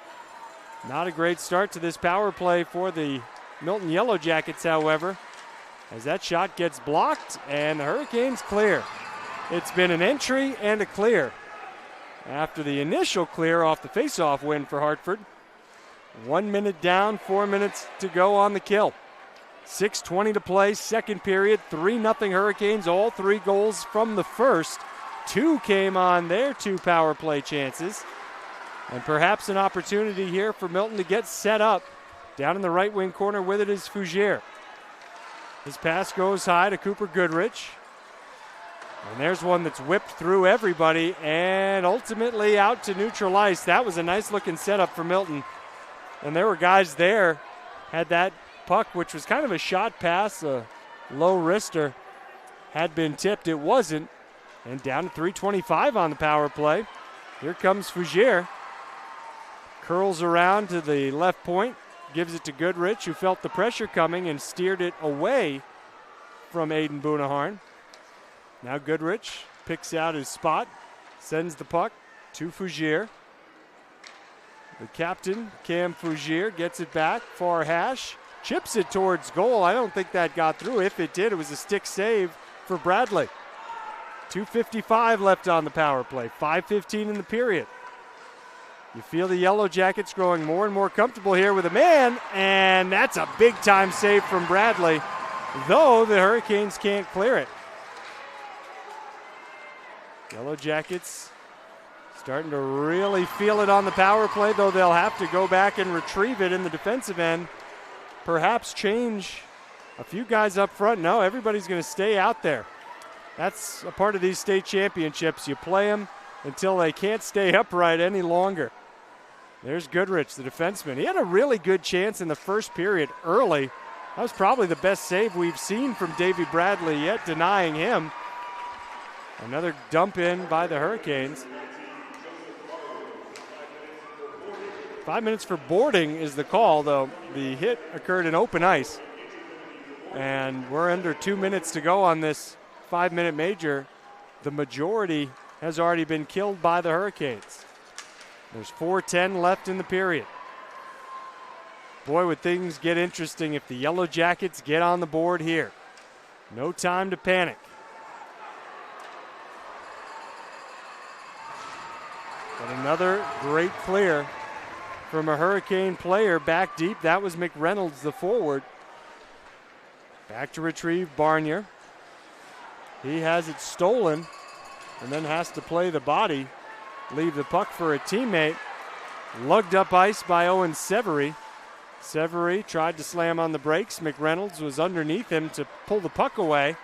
Not a great start to this power play for the Milton Yellow Jackets, however, as that shot gets blocked and the Hurricanes clear. It's been an entry and a clear after the initial clear off the faceoff win for Hartford. 1 minute down, 4 minutes to go on the kill. 6:20 to play, second period, 3-0 Hurricanes, all 3 goals from the first. 2 came on their 2 power play chances. And perhaps an opportunity here for Milton to get set up. Down in the right wing corner with it is Fougere. His pass goes high to Cooper Goodrich. And there's one that's whipped through everybody and ultimately out to neutral ice. That was a nice looking setup for Milton. And there were guys there, had that puck, which was kind of a shot pass, a low wrister, had been tipped. It wasn't. And down to 3:25 on the power play. Here comes Fougere. Curls around to the left point, gives it to Goodrich, who felt the pressure coming and steered it away from Aiden Boonaharn. Now Goodrich picks out his spot, sends the puck to Fougere. The captain, Cam Fougere, gets it back, far hash, chips it towards goal. I don't think that got through. If it did, it was a stick save for Bradley. 2:55 left on the power play, 5:15 in the period. You feel the Yellow Jackets growing more and more comfortable here with a man, and that's a big-time save from Bradley, though the Hurricanes can't clear it. Yellow Jackets starting to really feel it on the power play, though they'll have to go back and retrieve it in the defensive end. Perhaps change a few guys up front. No, everybody's going to stay out there. That's a part of these state championships. You play them until they can't stay upright any longer. There's Goodrich, the defenseman. He had a really good chance in the first period early. That was probably the best save we've seen from Davey Bradley yet, denying him. Another dump in by the Hurricanes. 5 minutes for boarding is the call, though. The hit occurred in open ice. And we're under 2 minutes to go on this 5-minute major. The majority has already been killed by the Hurricanes. There's 4:10 left in the period. Boy, would things get interesting if the Yellow Jackets get on the board here. No time to panic. But another great clear from a Hurricane player back deep. That was McReynolds, the forward. Back to retrieve Barnier. He has it stolen and then has to play the body, leave the puck for a teammate. Lugged up ice by Owen Severy. Severy tried to slam on the brakes. McReynolds was underneath him to pull the puck away.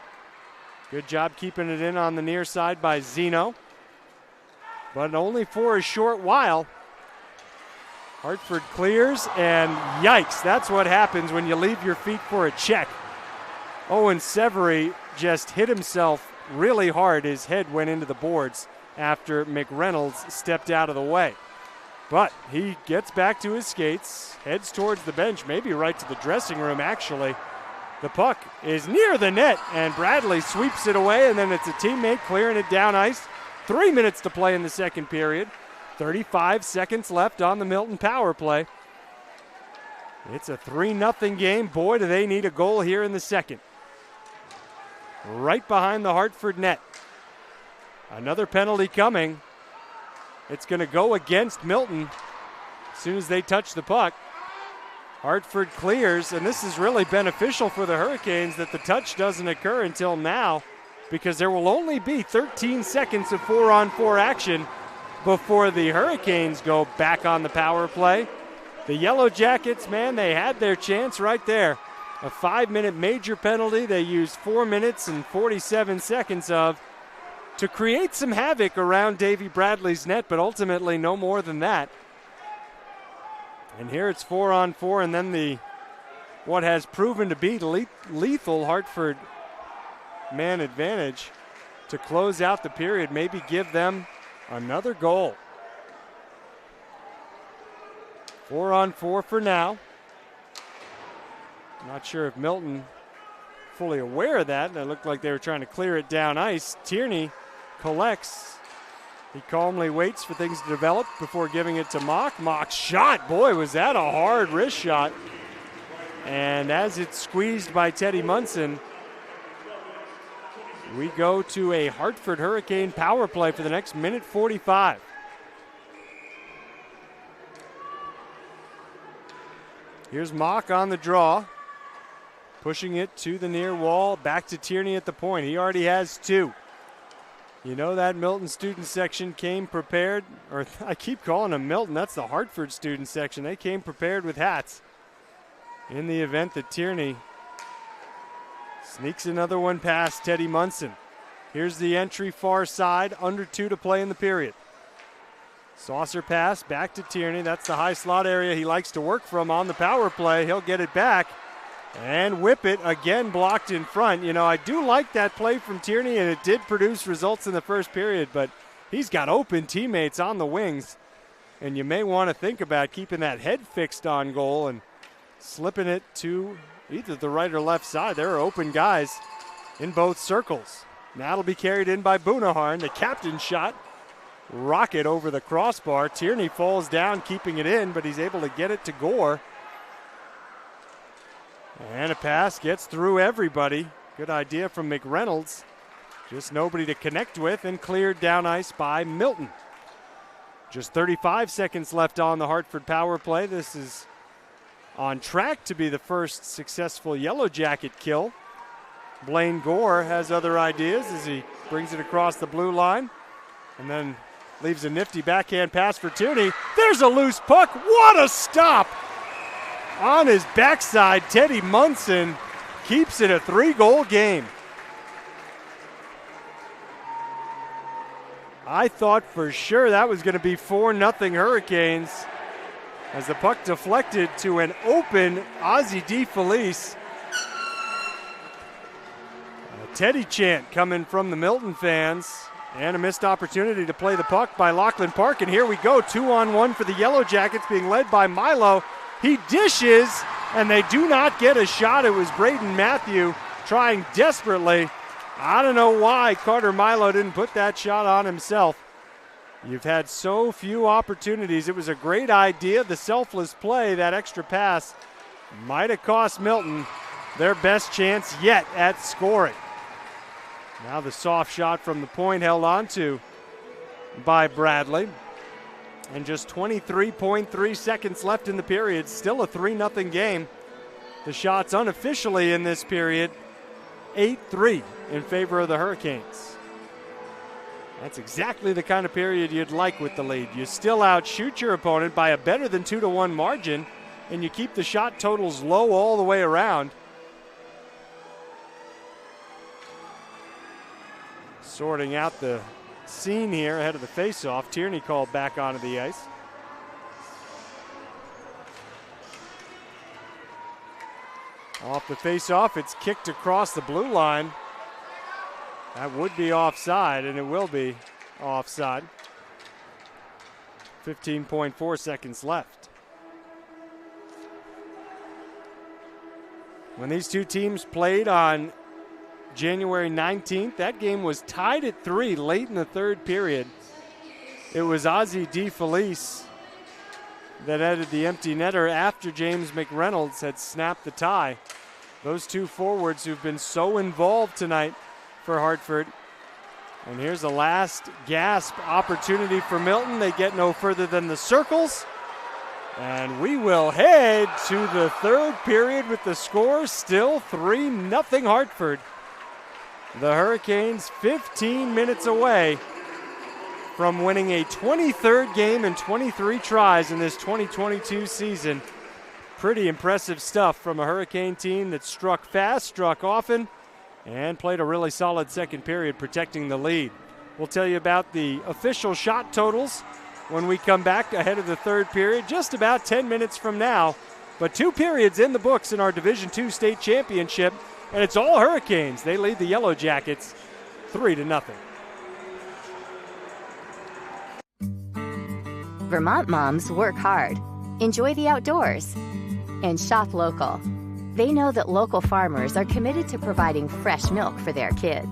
Good job keeping it in on the near side by Zeno. But only for a short while. Hartford clears, and yikes, that's what happens when you leave your feet for a check. Owen Severy just hit himself really hard. His head went into the boards after McReynolds stepped out of the way. But he gets back to his skates, heads towards the bench, maybe right to the dressing room, actually. The puck is near the net, and Bradley sweeps it away, and then it's a teammate clearing it down ice. 3 minutes to play in the second period. 35 seconds left on the Milton power play. It's a 3-0 game. Boy, do they need a goal here in the second. Right behind the Hartford net. Another penalty coming. It's going to go against Milton as soon as they touch the puck. Hartford clears, and this is really beneficial for the Hurricanes that the touch doesn't occur until now, because there will only be 13 seconds of 4-on-4 action before the Hurricanes go back on the power play. The Yellow Jackets, man, they had their chance right there. A 5-minute major penalty they used 4 minutes and 47 seconds of to create some havoc around Davy Bradley's net, but ultimately no more than that. And here it's 4-on-4, and then what has proven to be lethal Hartford man advantage to close out the period, maybe give them another goal. 4-on-4 for now. Not sure if Milton fully aware of that. It looked like they were trying to clear it down ice. Tierney collects. He calmly waits for things to develop before giving it to Mock. Mock's shot, boy, was that a hard wrist shot. And as it's squeezed by Teddy Munson, we go to a Hartford Hurricane power play for the next minute 45. Here's Mock on the draw, pushing it to the near wall, back to Tierney at the point. He already has 2. You know that Milton student section came prepared, or I keep calling them Milton, that's the Hartford student section. They came prepared with hats in the event that Tierney sneaks another one past Teddy Munson. Here's the entry far side, under 2 to play in the period. Saucer pass back to Tierney. That's the high slot area he likes to work from on the power play. He'll get it back and whip it, again blocked in front. You know, I do like that play from Tierney, and it did produce results in the first period, but he's got open teammates on the wings, and you may want to think about keeping that head fixed on goal and slipping it to either the right or left side. There are open guys in both circles. Now it'll be carried in by Boonaharn. The captain's shot, rocket over the crossbar. Tierney falls down, keeping it in, but he's able to get it to Gore. And a pass gets through everybody. Good idea from McReynolds. Just nobody to connect with, and cleared down ice by Milton. Just 35 seconds left on the Hartford power play. This is on track to be the first successful Yellow Jacket kill. Blaine Gore has other ideas as he brings it across the blue line and then leaves a nifty backhand pass for Tierney. There's a loose puck. What a stop! On his backside, Teddy Munson keeps it a 3-goal game. I thought for sure that was going to be 4-0 Hurricanes as the puck deflected to an open Ozzie DeFelice. A Teddy chant coming from the Milton fans, and a missed opportunity to play the puck by Lachlan Park. And here we go, 2-on-1 for the Yellow Jackets, being led by Milo. He dishes, and they do not get a shot. It was Braden Matthew trying desperately. I don't know why Carter Milo didn't put that shot on himself. You've had so few opportunities. It was a great idea. The selfless play, that extra pass, might have cost Milton their best chance yet at scoring. Now the soft shot from the point held onto by Bradley. And just 23.3 seconds left in the period. Still a 3-0 game. The shots unofficially in this period, 8-3 in favor of the Hurricanes. That's exactly the kind of period you'd like with the lead. You still outshoot your opponent by a better than 2-1 margin, and you keep the shot totals low all the way around. Sorting out the scene here ahead of the faceoff. Tierney called back onto the ice. Off the faceoff, it's kicked across the blue line. That would be offside, and it will be offside. 15.4 seconds left. When these two teams played on January 19th, that game was tied at 3 late in the third period. It was Ozzie DeFelice that added the empty netter after James McReynolds had snapped the tie. Those two forwards who've been so involved tonight for Hartford. And here's a last gasp opportunity for Milton. They get no further than the circles. And we will head to the third period with the score still 3-0 Hartford. The Hurricanes 15 minutes away from winning a 23rd game in 23 tries in this 2022 season. Pretty impressive stuff from a Hurricane team that struck fast, struck often, and played a really solid second period protecting the lead. We'll tell you about the official shot totals when we come back ahead of the third period, just about 10 minutes from now. But 2 periods in the books in our Division II State Championship, and it's all Hurricanes. They lead the Yellow Jackets 3-0. Vermont moms work hard, enjoy the outdoors, and shop local. They know that local farmers are committed to providing fresh milk for their kids.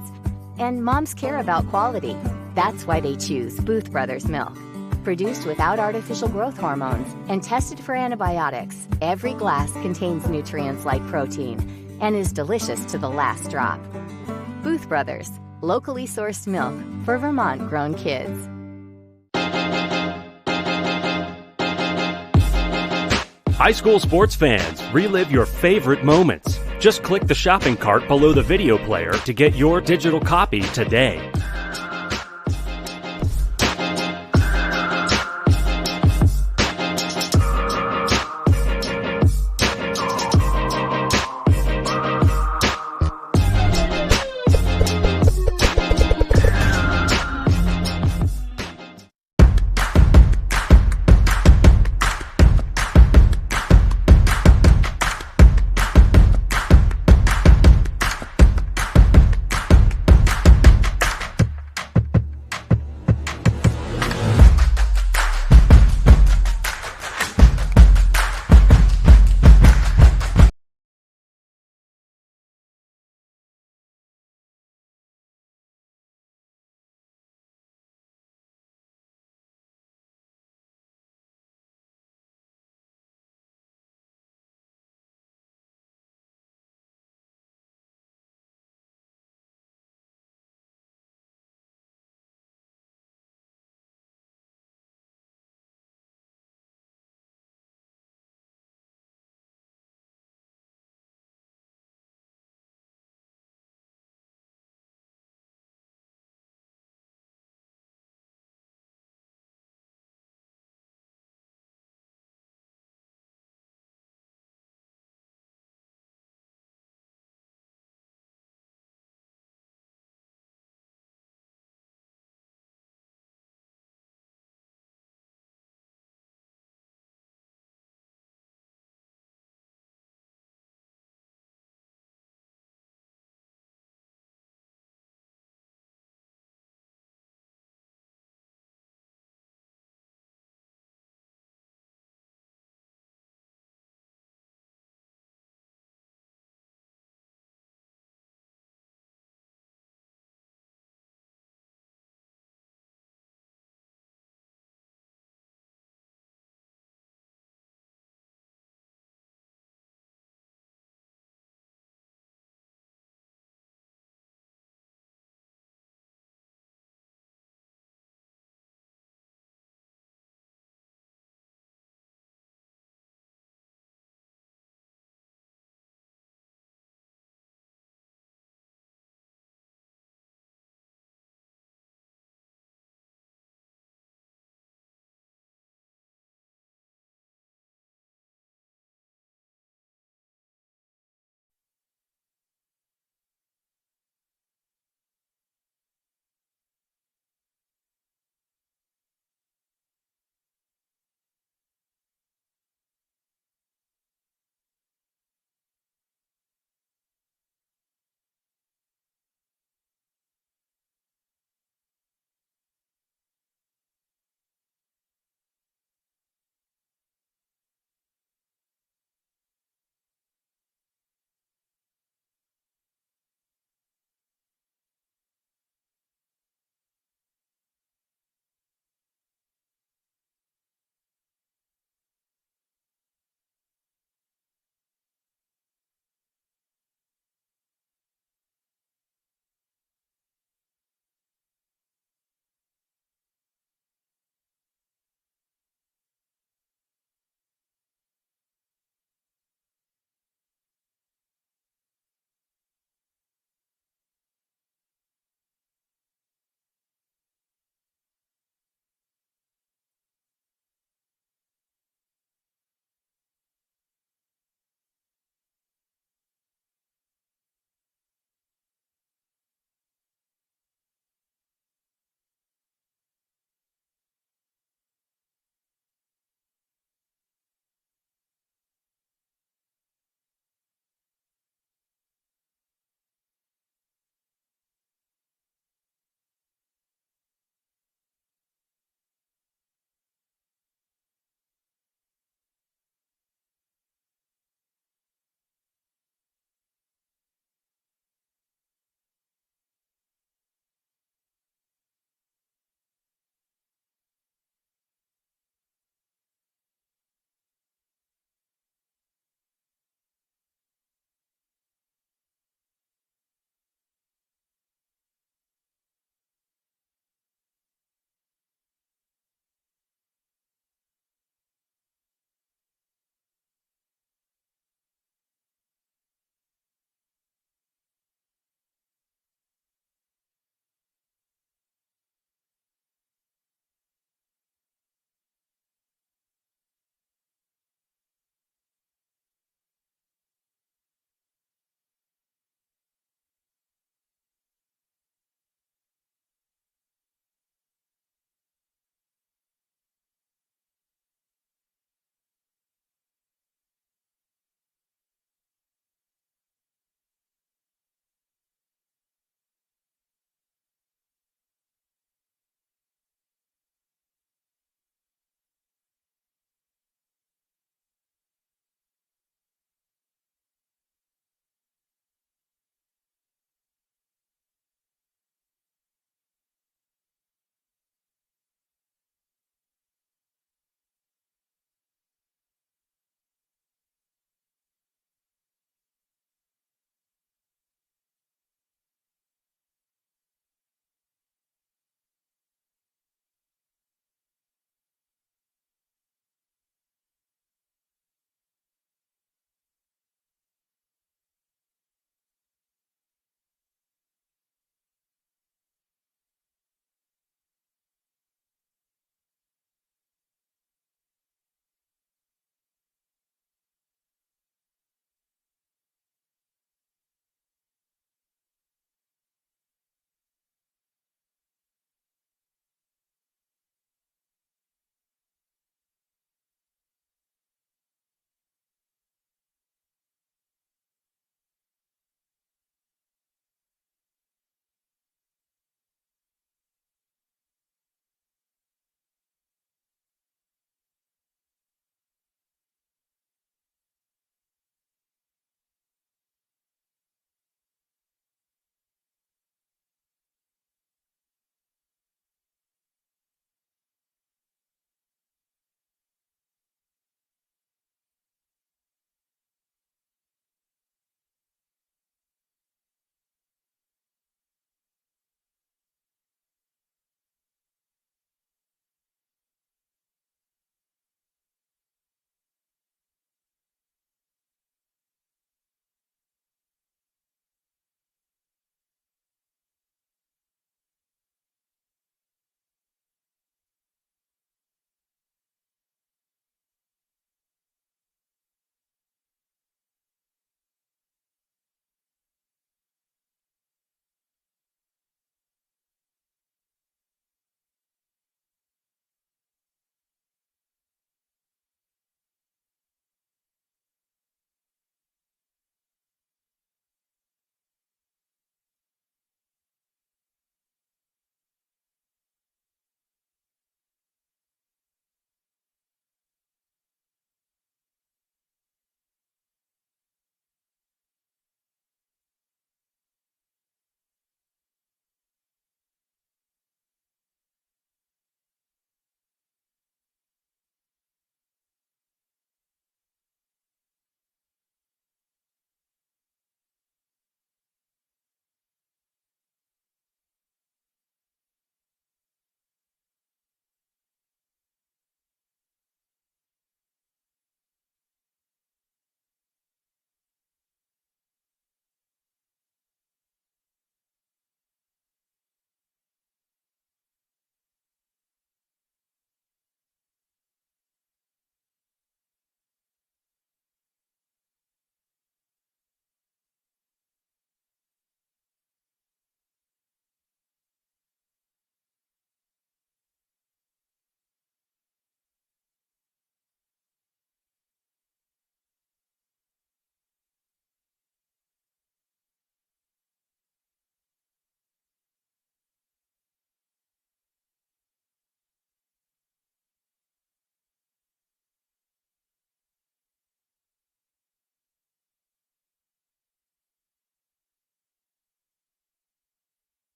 And moms care about quality. That's why they choose Booth Brothers milk. Produced without artificial growth hormones and tested for antibiotics, every glass contains nutrients like protein and is delicious to the last drop. Booth Brothers, locally sourced milk for Vermont-grown kids. High school sports fans, relive your favorite moments. Just click the shopping cart below the video player to get your digital copy today.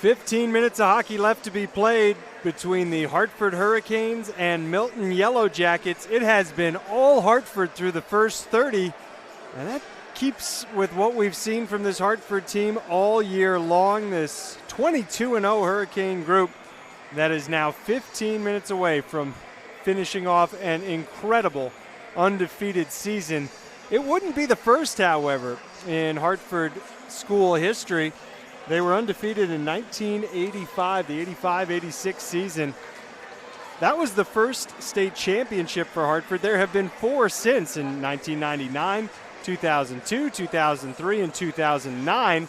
15 minutes of hockey left to be played between the Hartford Hurricanes and Milton Yellow Jackets. It has been all Hartford through the first 30, and that keeps with what we've seen from this Hartford team all year long. This 22-0 Hurricane group that is now 15 minutes away from finishing off an incredible undefeated season. It wouldn't be the first, however, in Hartford school history. They were undefeated in 1985, the 85-86 season. That was the first state championship for Hartford. There have been 4 since, in 1999, 2002, 2003, and 2009.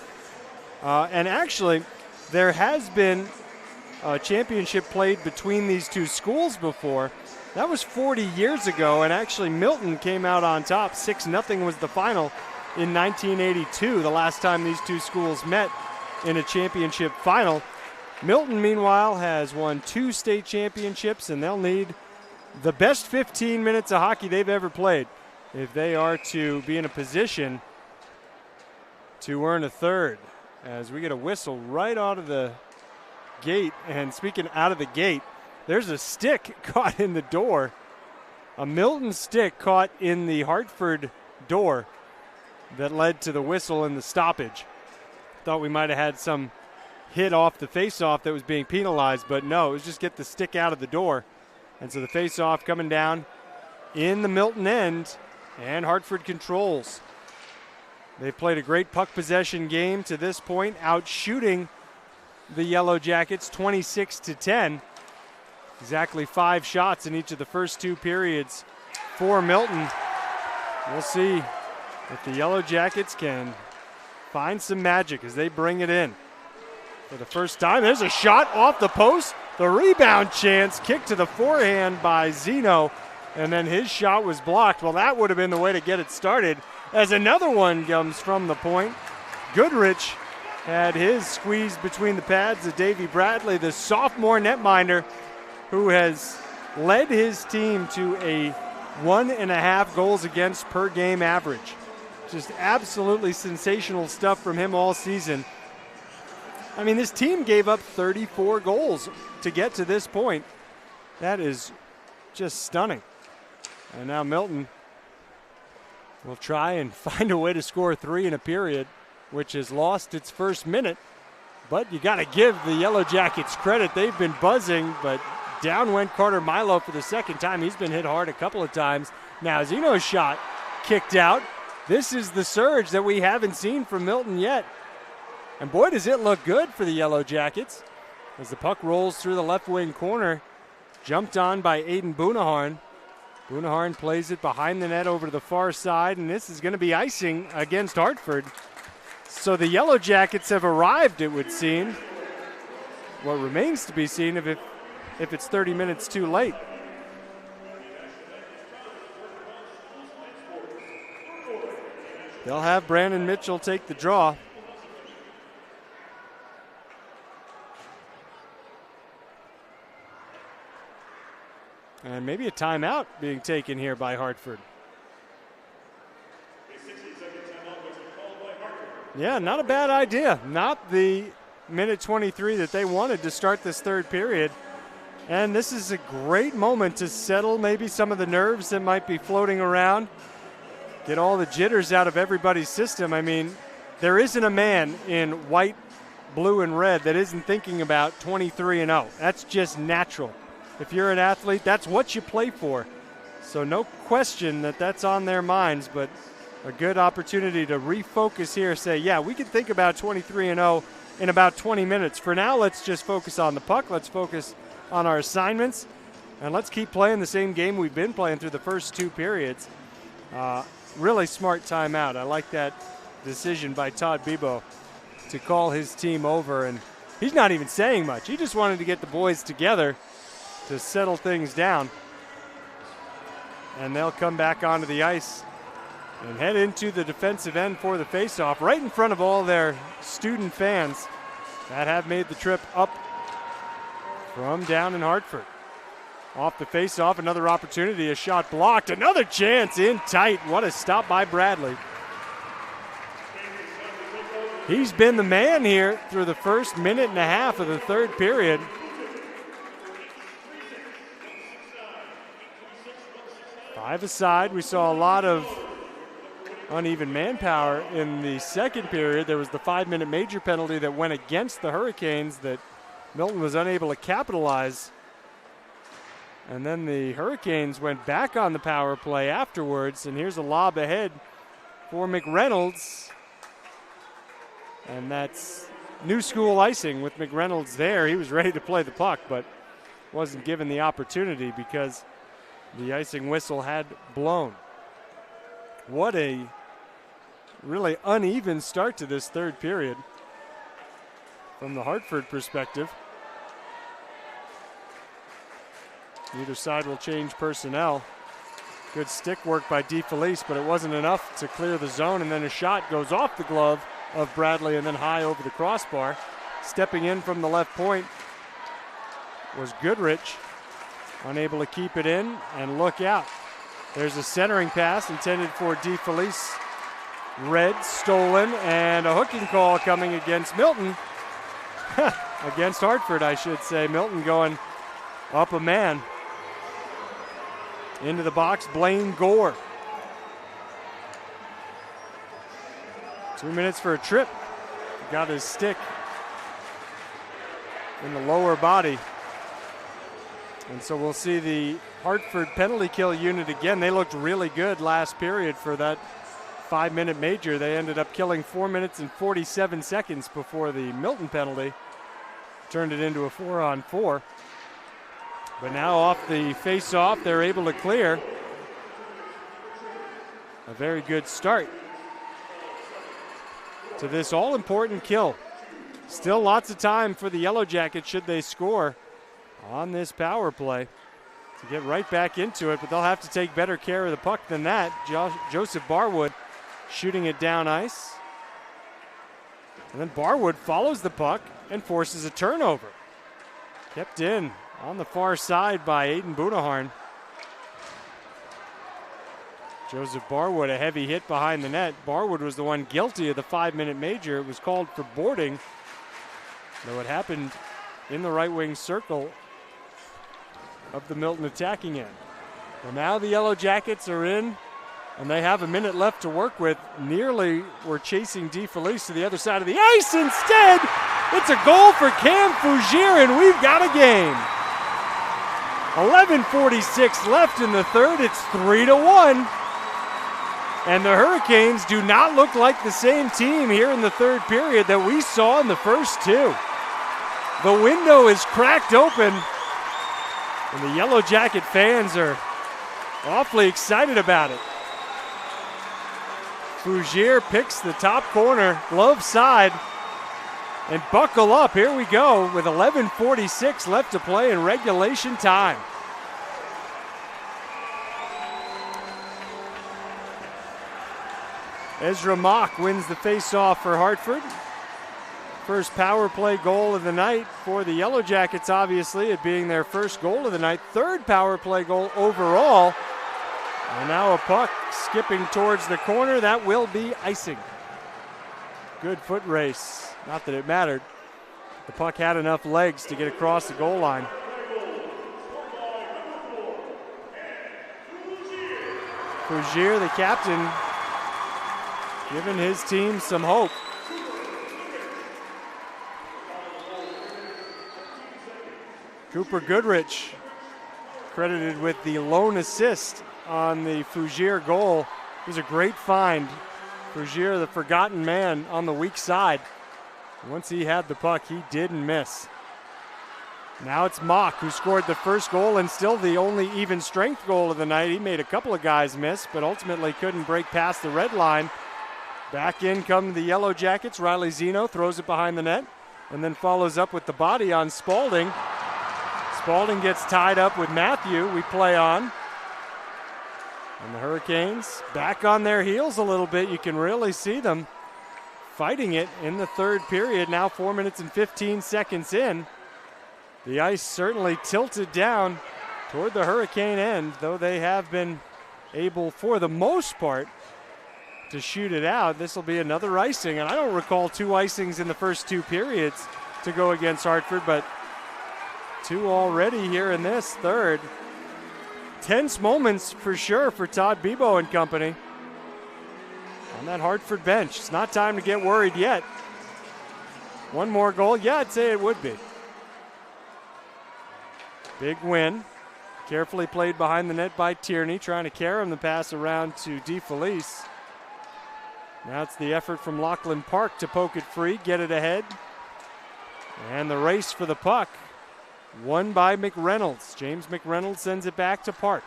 And actually, there has been a championship played between these two schools before. That was 40 years ago, and actually Milton came out on top. 6-0 was the final in 1982, the last time these two schools met in a championship final. Milton, meanwhile, has won 2 state championships, and they'll need the best 15 minutes of hockey they've ever played if they are to be in a position to earn a third. As we get a whistle right out of the gate, and speaking out of the gate, there's a stick caught in the door. A Milton stick caught in the Hartford door that led to the whistle and the stoppage. Thought we might have had some hit off the face-off that was being penalized, but no, it was just get the stick out of the door. And so the face-off coming down in the Milton end, and Hartford controls. They played a great puck possession game to this point, out shooting the Yellow Jackets 26-10. Exactly 5 shots in each of the first 2 periods for Milton. We'll see if the Yellow Jackets can find some magic as they bring it in. For the first time, there's a shot off the post. The rebound chance, kicked to the forehand by Zeno, and then his shot was blocked. Well, that would have been the way to get it started, as another one comes from the point. Goodrich had his squeeze between the pads of Davey Bradley, the sophomore netminder, who has led his team to a 1.5 goals against per game average. Just absolutely sensational stuff from him all season. I mean, this team gave up 34 goals to get to this point. That is just stunning. And now Milton will try and find a way to score 3 in a period, which has lost its first minute. But you got to give the Yellow Jackets credit. They've been buzzing, but down went Carter Milo for the second time. He's been hit hard a couple of times. Now Zeno's shot kicked out. This is the surge that we haven't seen from Milton yet. And boy, does it look good for the Yellow Jackets as the puck rolls through the left wing corner. Jumped on by Aiden Bunaharn. Bunaharn plays it behind the net over to the far side, and this is going to be icing against Hartford. So the Yellow Jackets have arrived, it would seem. What remains to be seen if it's 30 minutes too late. They'll have Brandon Mitchell take the draw. And maybe a timeout being taken here by Hartford. Yeah, not a bad idea. Not the minute 23 that they wanted to start this third period. And this is a great moment to settle maybe some of the nerves that might be floating around. Get all the jitters out of everybody's system. I mean, there isn't a man in white, blue, and red that isn't thinking about 23-0. That's just natural. If you're an athlete, that's what you play for. So no question that that's on their minds, but a good opportunity to refocus here, say, yeah, we can think about 23-0 in about 20 minutes. For now, let's just focus on the puck. Let's focus on our assignments, and let's keep playing the same game we've been playing through the first 2 periods. Really smart timeout. I like that decision by Todd Bebo to call his team over, and he's not even saying much. He just wanted to get the boys together to settle things down. And they'll come back onto the ice and head into the defensive end for the faceoff, right in front of all their student fans that have made the trip up from down in Hartford. Off the faceoff, another opportunity, a shot blocked, another chance in tight. What a stop by Bradley. He's been the man here through the first minute and a half of the third period. Five aside. We saw a lot of uneven manpower in the second period. There was the 5-minute major penalty that went against the Hurricanes that Milton was unable to capitalize. And then the Hurricanes went back on the power play afterwards. And here's a lob ahead for McReynolds. And that's new school icing with McReynolds there. He was ready to play the puck, but wasn't given the opportunity because the icing whistle had blown. What a really uneven start to this third period from the Hartford perspective. Neither side will change personnel. Good stick work by DeFelice, but it wasn't enough to clear the zone, and then a shot goes off the glove of Bradley and then high over the crossbar. Stepping in from the left point was Goodrich, unable to keep it in, and look out. There's a centering pass intended for DeFelice. Red stolen, and a hooking call coming against Milton. Against Hartford, I should say. Milton going up a man. Into the box, Blaine Gore. 2 minutes for a trip. Got his stick in the lower body. And so we'll see the Hartford penalty kill unit again. They looked really good last period for that 5-minute major. They ended up killing 4 minutes and 47 seconds before the Milton penalty turned it into a 4-on-4. But now off the face-off, they're able to clear. A very good start to this all-important kill. Still lots of time for the Yellow Jackets should they score on this power play to get right back into it, but they'll have to take better care of the puck than that. Joseph Barwood shooting it down ice. And then Barwood follows the puck and forces a turnover. Kept in on the far side by Aiden Bunaharn. Joseph Barwood, a heavy hit behind the net. Barwood was the one guilty of the 5-minute major. It was called for boarding, though it happened in the right wing circle of the Milton attacking end. Well, now the Yellow Jackets are in, and they have a minute left to work with. Nearly were chasing DeFelice to the other side of the ice. Instead, it's a goal for Cam Fougier, and we've got a game. 11:46 left in the third. It's 3-1. And the Hurricanes do not look like the same team here in the third period that we saw in the first two. The window is cracked open, and the Yellow Jacket fans are awfully excited about it. Fougier picks the top corner, glove side, and buckle up. Here we go with 11:46 left to play in regulation time. Ezra Mock wins the face-off for Hartford. First power play goal of the night for the Yellow Jackets, obviously, it being their first goal of the night. Third power play goal overall. And now a puck skipping towards the corner. That will be icing. Good foot race. Not that it mattered. The puck had enough legs to get across the goal line. Fougier, the captain, giving his team some hope. Cooper Goodrich credited with the lone assist on the Fougier goal. It was a great find. Fougier, the forgotten man on the weak side. Once he had the puck, he didn't miss. Now it's Mock who scored the first goal and still the only even strength goal of the night. He made a couple of guys miss, but ultimately couldn't break past the red line. Back in come the Yellow Jackets. Riley Zeno throws it behind the net and then follows up with the body on Spaulding. Spaulding gets tied up with Matthew. We play on. And the Hurricanes back on their heels a little bit. You can really see them fighting it in the third period. Now 4 minutes and 15 seconds in. The ice certainly tilted down toward the Hurricane end, though they have been able, for the most part, to shoot it out. This will be another icing, and I don't recall 2 icings in the first 2 periods to go against Hartford, but 2 already here in this third. Tense moments for sure for Todd Bebo and company on that Hartford bench. It's not time to get worried yet. 1 more goal? Yeah, I'd say it would be. Big win. Carefully played behind the net by Tierney, trying to carry him the pass around to DeFelice. Now it's the effort from Lachlan Park to poke it free, get it ahead. And the race for the puck, won by McReynolds. James McReynolds sends it back to Park.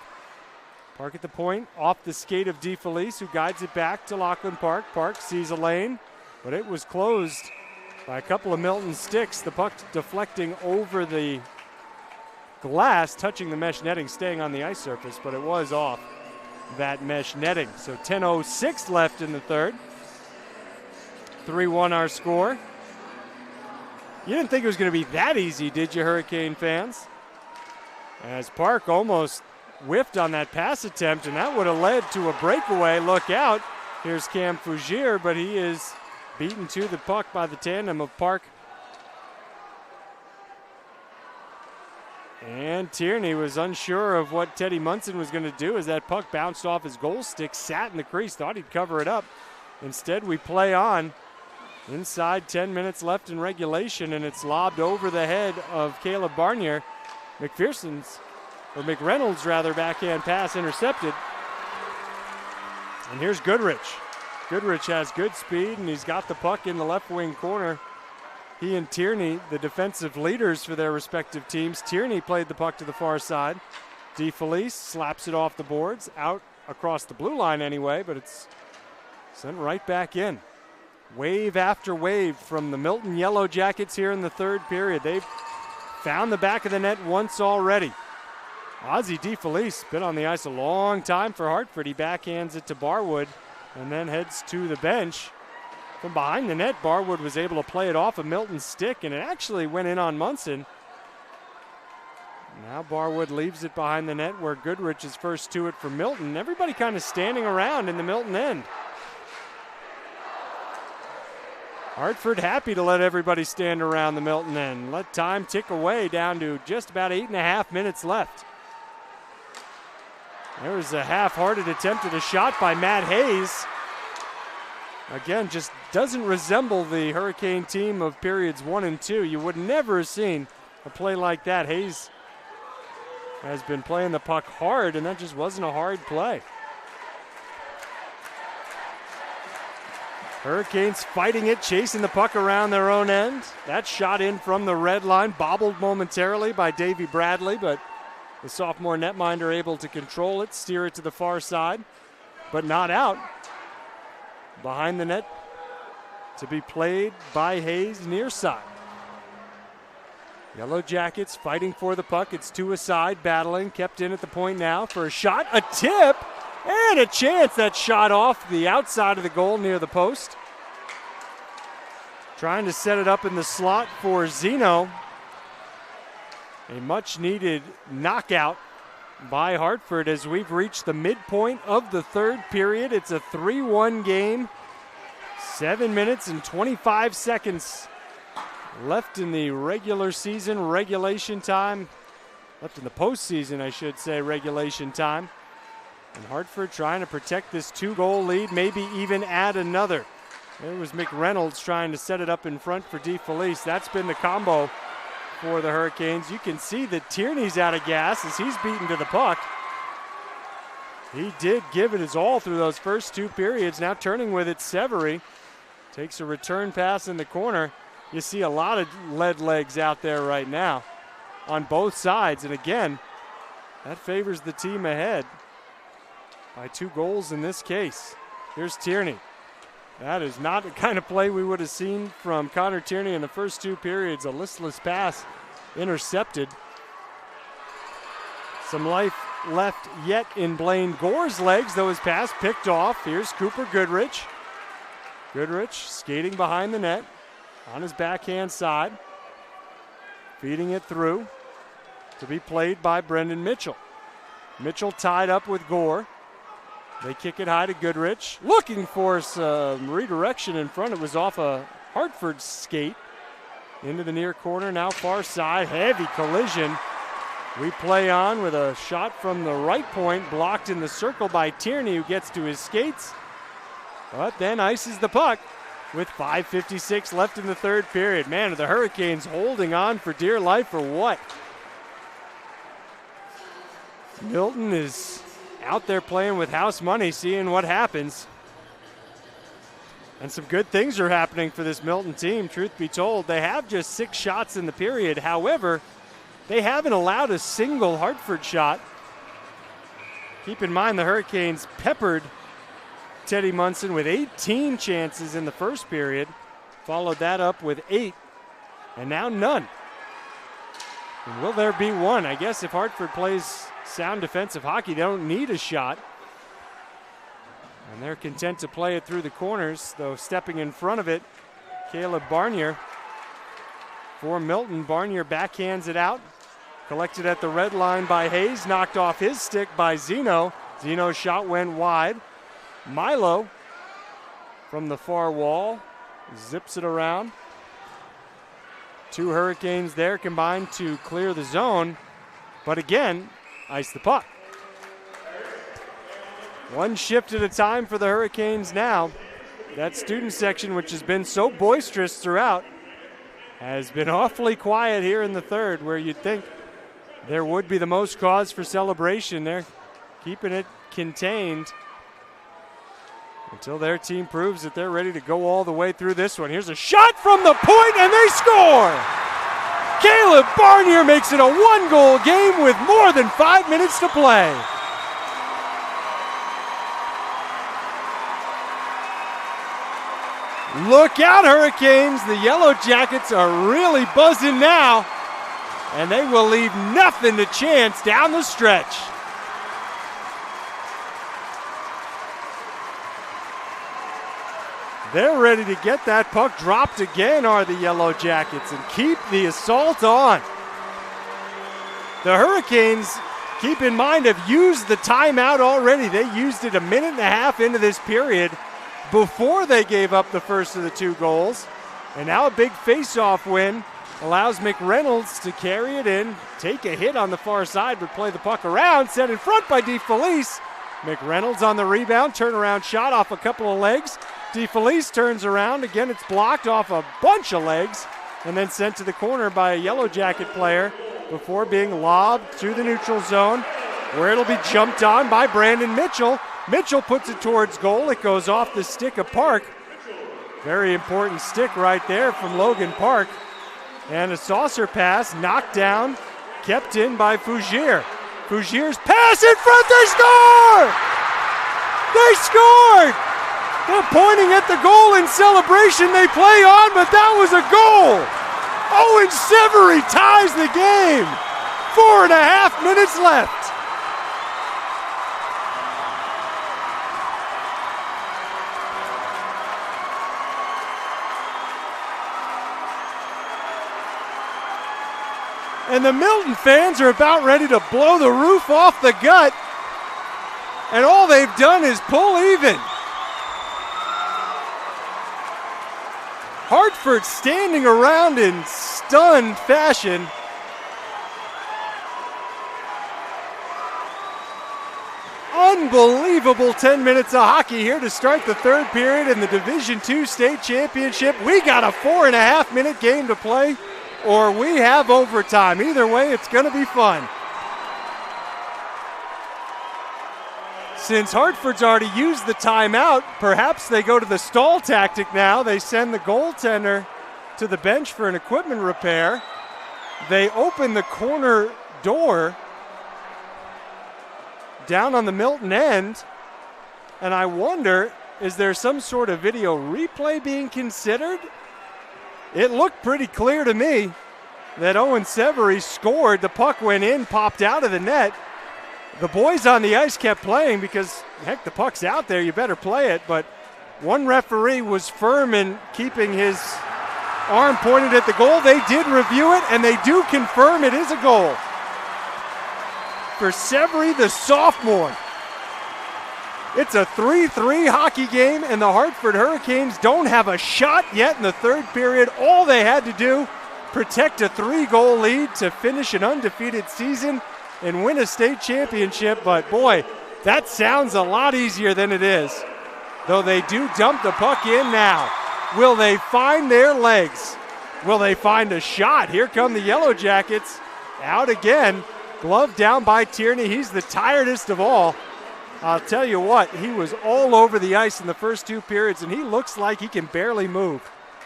Park at the point, off the skate of DeFelice, who guides it back to Lachlan Park. Park sees a lane, but it was closed by a couple of Milton sticks. The puck deflecting over the glass, touching the mesh netting, staying on the ice surface, but it was off that mesh netting. So 10:06 left in the third. 3-1 our score. You didn't think it was going to be that easy, did you, Hurricane fans? As Park almost whiffed on that pass attempt, and that would have led to a breakaway. Look out. Here's Cam Fougier, but he is beaten to the puck by the tandem of Park and Tierney. Was unsure of what Teddy Munson was going to do as that puck bounced off his goal stick, sat in the crease, thought he'd cover it up. Instead, we play on. Inside 10 minutes left in regulation, and it's lobbed over the head of Caleb Barnier. McReynolds rather, backhand pass intercepted. And here's Goodrich. Goodrich has good speed, and he's got the puck in the left wing corner. He and Tierney, the defensive leaders for their respective teams. Tierney played the puck to the far side. DeFelice slaps it off the boards, out across the blue line anyway, but it's sent right back in. Wave after wave from the Milton Yellow Jackets here in the third period. They've found the back of the net once already. Ozzie DeFelice been on the ice a long time for Hartford. He backhands it to Barwood and then heads to the bench. From behind the net, Barwood was able to play it off of Milton's stick, and it actually went in on Munson. Now Barwood leaves it behind the net where Goodrich is first to it for Milton. Everybody kind of standing around in the Milton end. Hartford happy to let everybody stand around the Milton end. Let time tick away down to just about 8.5 minutes left. There was a half-hearted attempt at a shot by Matt Hayes. Again, just doesn't resemble the Hurricane team of periods 1 and 2. You would never have seen a play like that. Hayes has been playing the puck hard, and that just wasn't a hard play. Hurricanes fighting it, chasing the puck around their own end. That shot in from the red line, bobbled momentarily by Davey Bradley, but the sophomore netminder able to control it, steer it to the far side, but not out. Behind the net to be played by Hayes near side. Yellow Jackets fighting for the puck. It's 2 aside, battling, kept in at the point now for a shot, a tip, and a chance. That shot off the outside of the goal near the post. Trying to set it up in the slot for Zeno. A much needed knockout by Hartford as we've reached the midpoint of the third period. It's a 3-1 game. 7 minutes and 25 seconds left in the regular season, regulation time. Left in the postseason, I should say, regulation time. And Hartford trying to protect this 2-goal lead, maybe even add another. There was McReynolds trying to set it up in front for DeFelice. That's been the combo for the Hurricanes. You can see that Tierney's out of gas as he's beaten to the puck. He did give it his all through those first 2 periods. Now turning with it, Severy takes a return pass in the corner. You see a lot of lead legs out there right now on both sides. And again, that favors the team ahead by 2 goals in this case. Here's Tierney. That is not the kind of play we would have seen from Connor Tierney in the first 2 periods. A listless pass intercepted. Some life left yet in Blaine Gore's legs, though his pass picked off. Here's Cooper Goodrich. Goodrich skating behind the net on his backhand side. Feeding it through to be played by Brendan Mitchell. Mitchell tied up with Gore. They kick it high to Goodrich. Looking for some redirection in front. It was off a Hartford skate. Into the near corner, now far side. Heavy collision. We play on with a shot from the right point, blocked in the circle by Tierney, who gets to his skates, but then ices the puck with 5:56 left in the third period. Man, are the Hurricanes holding on for dear life or what? Milton is out there playing with house money, seeing what happens. And some good things are happening for this Milton team, truth be told. They have just 6 shots in the period. However, they haven't allowed a single Hartford shot. Keep in mind the Hurricanes peppered Teddy Munson with 18 chances in the first period, followed that up with 8, and now none. And will there be one? I guess if Hartford plays sound defensive hockey, they don't need a shot. And they're content to play it through the corners, though stepping in front of it, Caleb Barnier. For Milton, Barnier backhands it out. Collected at the red line by Hayes, knocked off his stick by Zeno. Zeno's shot went wide. Milo from the far wall zips it around. 2 Hurricanes there combined to clear the zone, but again, ice the puck. One shift at a time for the Hurricanes now. That student section, which has been so boisterous throughout, has been awfully quiet here in the third, where you'd think there would be the most cause for celebration. They're keeping it contained until their team proves that they're ready to go all the way through this one. Here's a shot from the point, and they score! Caleb Barnier makes it a 1-goal game with more than 5 minutes to play. Look out, Hurricanes. The Yellow Jackets are really buzzing now, and they will leave nothing to chance down the stretch. They're ready to get that puck dropped again, are the Yellow Jackets, and keep the assault on. The Hurricanes, keep in mind, have used the timeout already. They used it 1.5 minutes into this period before they gave up the first of the 2 goals. And now a big face-off win allows McReynolds to carry it in, take a hit on the far side, but play the puck around, set in front by DeFelice. McReynolds on the rebound, turnaround shot off a couple of legs. DeFelice turns around, again it's blocked off a bunch of legs, and then sent to the corner by a Yellow Jacket player before being lobbed through the neutral zone, where it'll be jumped on by Brandon Mitchell. Mitchell puts it towards goal. It goes off the stick of Park. Very important stick right there from Logan Park. And a saucer pass knocked down, kept in by Fougier. Fougier's pass in front, they score! They scored! They're pointing at the goal in celebration. They play on, but that was a goal! Owen Severy ties the game. 4.5 minutes left. And the Milton fans are about ready to blow the roof off the gut. And all they've done is pull even. Hartford standing around in stunned fashion. Unbelievable 10 minutes of hockey here to start the third period in the Division II State Championship. We got a 4.5 minute game to play, or we have overtime. Either way, it's going to be fun. Since Hartford's already used the timeout, perhaps they go to the stall tactic now. They send the goaltender to the bench for an equipment repair. They open the corner door down on the Milton end, and I wonder, is there some sort of video replay being considered? It looked pretty clear to me that Owen Severy scored. The puck went in, popped out of the net. The boys on the ice kept playing because, heck, the puck's out there, you better play it. But one referee was firm in keeping his arm pointed at the goal. They did review it, and they do confirm it is a goal for Severy, the sophomore. It's a 3-3 hockey game, and the Hartford Hurricanes don't have a shot yet in the third period. All they had to do, protect a 3-goal lead to finish an undefeated season and win a state championship. But boy, that sounds a lot easier than it is. Though they do dump the puck in now. Will they find their legs? Will they find a shot? Here come the Yellow Jackets. Out again. Glove down by Tierney. He's the tiredest of all. I'll tell you what, he was all over the ice in the first two periods, and he looks like he can barely move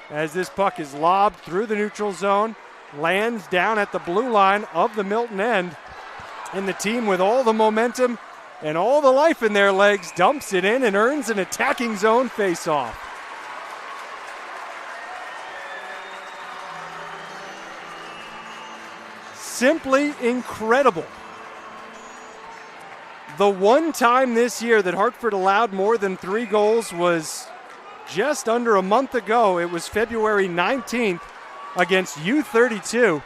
as this puck is lobbed through the neutral zone, lands down at the blue line of the Milton end, and the team with all the momentum and all the life in their legs dumps it in and earns an attacking zone faceoff. Simply incredible. The one time this year that Hartford allowed more than 3 goals was just under a month ago. It was February 19th against U32.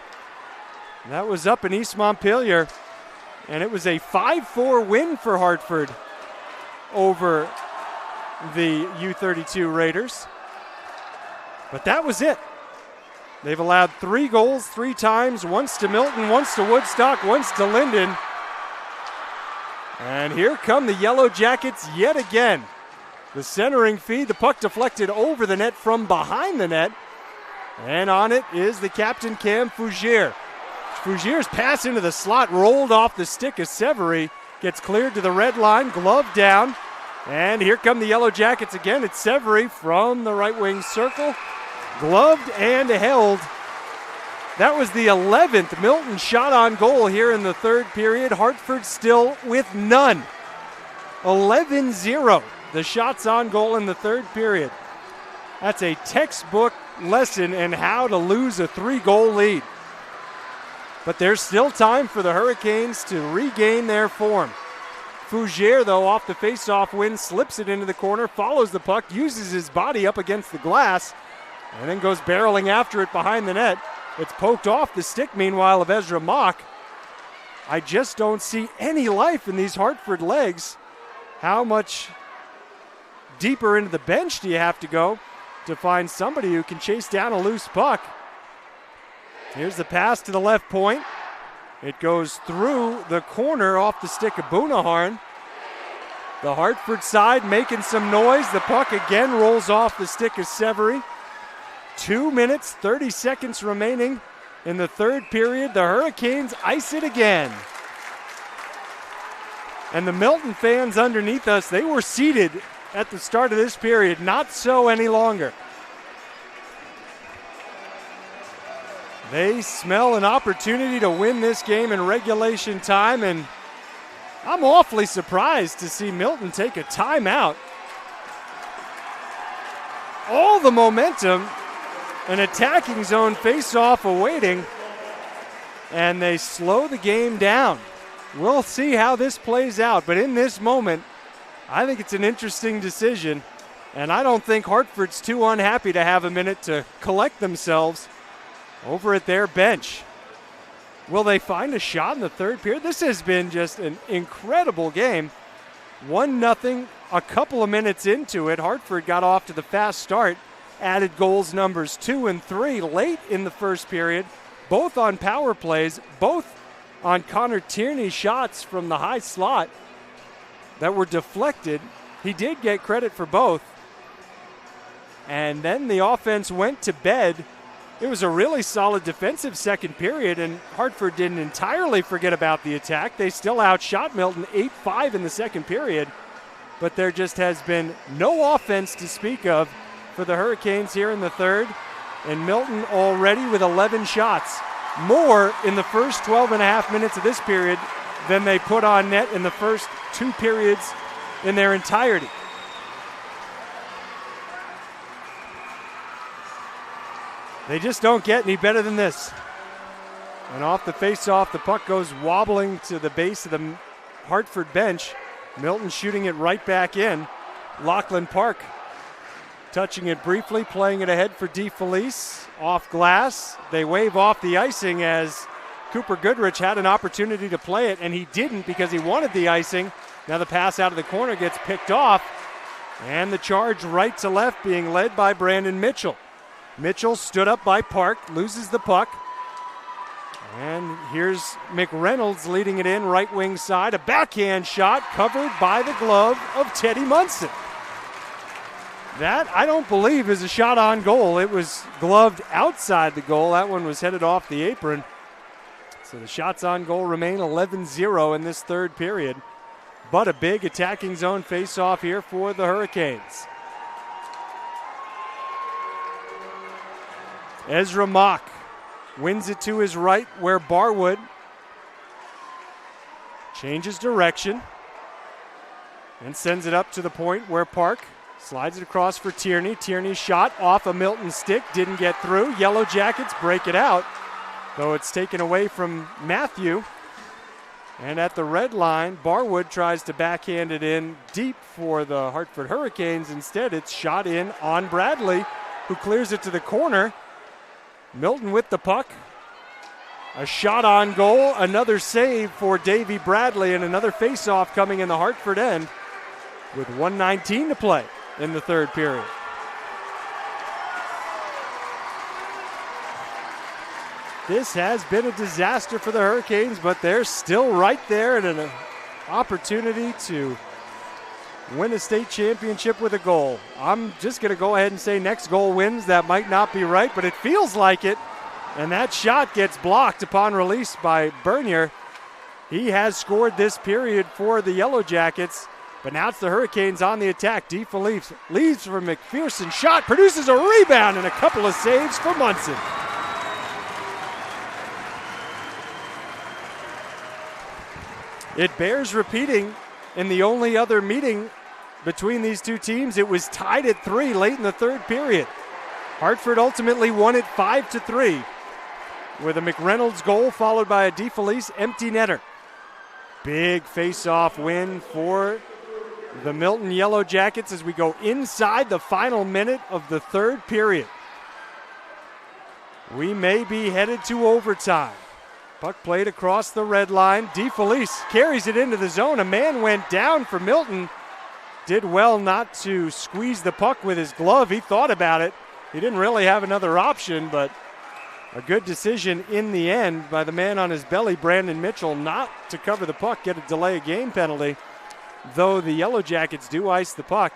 That was up in East Montpelier, and it was a 5-4 win for Hartford over the U32 Raiders. But that was it. They've allowed 3 goals 3 times, once to Milton, once to Woodstock, once to Linden. And here come the Yellow Jackets yet again. The centering feed, the puck deflected over the net from behind the net. And on it is the captain, Cam Fougere. Fougiere's pass into the slot rolled off the stick of Severy. Gets cleared to the red line, glove down. And here come the Yellow Jackets again. It's Severy from the right wing circle. Gloved and held. That was the 11th Milton shot on goal here in the third period. Hartford still with none. 11-0, the shots on goal in the third period. That's a textbook lesson in how to lose a 3-goal lead. But there's still time for the Hurricanes to regain their form. Fougere, though, off the face-off win, slips it into the corner, follows the puck, uses his body up against the glass, and then goes barreling after it behind the net. It's poked off the stick, meanwhile, of Ezra Mock. I just don't see any life in these Hartford legs. How much deeper into the bench do you have to go to find somebody who can chase down a loose puck? Here's the pass to the left point. It goes through the corner off the stick of Boonaharn. The Hartford side making some noise. The puck again rolls off the stick of Severy. 2 minutes, 30 seconds remaining in the third period. The Hurricanes ice it again. And the Milton fans underneath us, they were seated at the start of this period. Not so any longer. They smell an opportunity to win this game in regulation time, and I'm awfully surprised to see Milton take a timeout. All the momentum. An attacking zone face-off awaiting, and they slow the game down. We'll see how this plays out, but in this moment, I think it's an interesting decision, and I don't think Hartford's too unhappy to have a minute to collect themselves over at their bench. Will they find a shot in the third period? This has been just an incredible game. 1-0, a couple of minutes into it. Hartford got off to the fast start. Added goals numbers 2 and 3 late in the first period, both on power plays, both on Connor Tierney shots from the high slot that were deflected. He did get credit for both. And then the offense went to bed. It was a really solid defensive second period, and Hartford didn't entirely forget about the attack. They still outshot Milton 8-5 in the second period, but there just has been no offense to speak of for the Hurricanes here in the third, and Milton already with 11 shots. More in the first 12 and a half minutes of this period than they put on net in the first 2 periods in their entirety. They just don't get any better than this. And off the face-off, the puck goes wobbling to the base of the Hartford bench. Milton shooting it right back in. Lachlan Park touching it briefly, playing it ahead for DeFelice. Off glass. They wave off the icing as Cooper Goodrich had an opportunity to play it, and he didn't because he wanted the icing. Now the pass out of the corner gets picked off, and the charge right to left being led by Brandon Mitchell. Mitchell stood up by Park, loses the puck. And here's McReynolds leading it in, right wing side. A backhand shot covered by the glove of Teddy Munson. That, I don't believe, is a shot on goal. It was gloved outside the goal. That one was headed off the apron. So the shots on goal remain 11-0 in this third period. But a big attacking zone face-off here for the Hurricanes. Ezra Mock wins it to his right where Barwood changes direction and sends it up to the point where Park slides it across for Tierney. Tierney's shot off a Milton stick, didn't get through. Yellow Jackets break it out, though it's taken away from Matthew. And at the red line, Barwood tries to backhand it in deep for the Hartford Hurricanes. Instead, it's shot in on Bradley, who clears it to the corner. Milton with the puck. A shot on goal, another save for Davey Bradley, and another face-off coming in the Hartford end with 1:19 to play in the third period. This has been a disaster for the Hurricanes, but they're still right there and an opportunity to win a state championship with a goal. I'm just going to go ahead and say next goal wins. That might not be right, but it feels like it. And that shot gets blocked upon release by Bernier. He has scored this period for the Yellow Jackets, but now it's the Hurricanes on the attack. DeFelipe leads for McPherson. Shot produces a rebound and a couple of saves for Munson. It bears repeating, in the only other meeting between these two teams, it was tied at 3 late in the third period. Hartford ultimately won it 5-3 with a McReynolds goal followed by a DeFelice empty netter. Big face-off win for the Milton Yellow Jackets as we go inside the final minute of the third period. We may be headed to overtime. Puck played across the red line. DeFelice carries it into the zone. A man went down for Milton. Did well not to squeeze the puck with his glove. He thought about it. He didn't really have another option, but a good decision in the end by the man on his belly, Brandon Mitchell, not to cover the puck, get a delay of game penalty, though the Yellow Jackets do ice the puck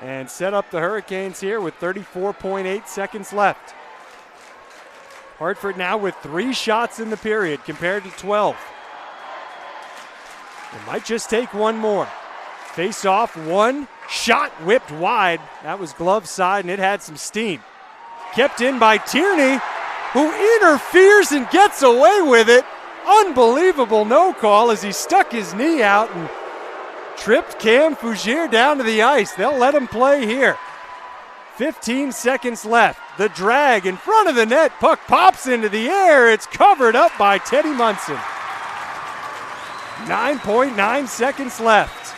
and set up the Hurricanes here with 34.8 seconds left. Hartford now with 3 shots in the period compared to 12. It might just take one more. Face off, one shot whipped wide. That was glove side and it had some steam. Kept in by Tierney, who interferes and gets away with it. Unbelievable no call as he stuck his knee out and tripped Cam Fougier down to the ice. They'll let him play here. 15 seconds left. The drag in front of the net. Puck pops into the air. It's covered up by Teddy Munson. 9.9 seconds left.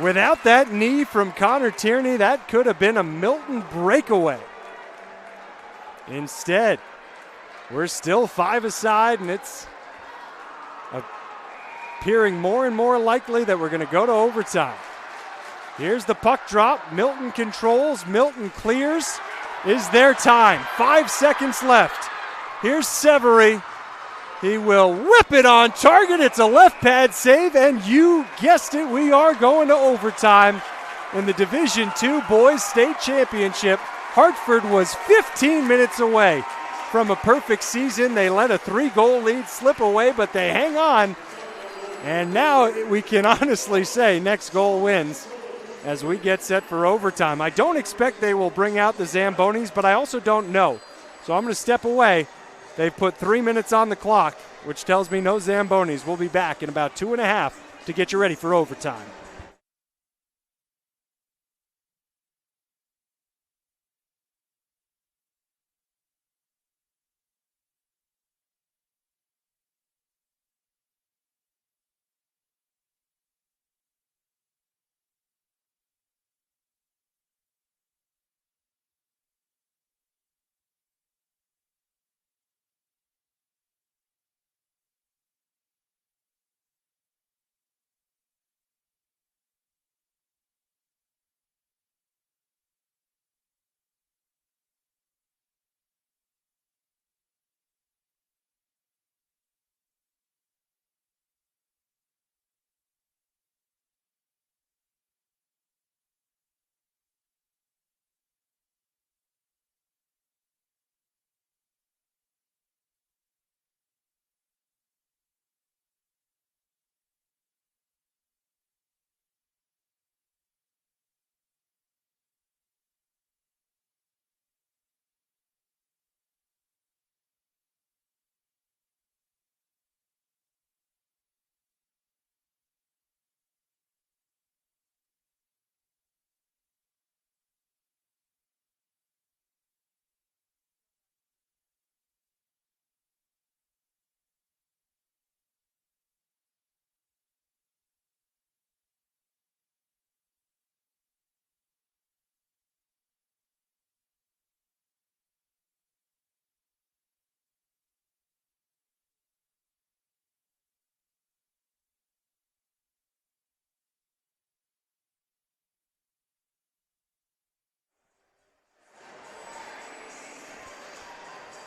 Without that knee from Connor Tierney, that could have been a Milton breakaway. Instead, we're still 5 aside, and it's appearing more and more likely that we're going to go to overtime. Here's the puck drop. Milton controls. Milton clears. Is their time. 5 seconds left. Here's Severy. He will whip it on target. It's a left pad save, and you guessed it, we are going to overtime in the Division II Boys State Championship. Hartford was 15 minutes away from a perfect season. They let a 3-goal lead slip away, but they hang on. And now we can honestly say next goal wins as we get set for overtime. I don't expect they will bring out the Zambonis, but I also don't know. So I'm going to step away. They've put 3 minutes on the clock, which tells me no Zambonis. We'll be back in about 2.5 to get you ready for overtime.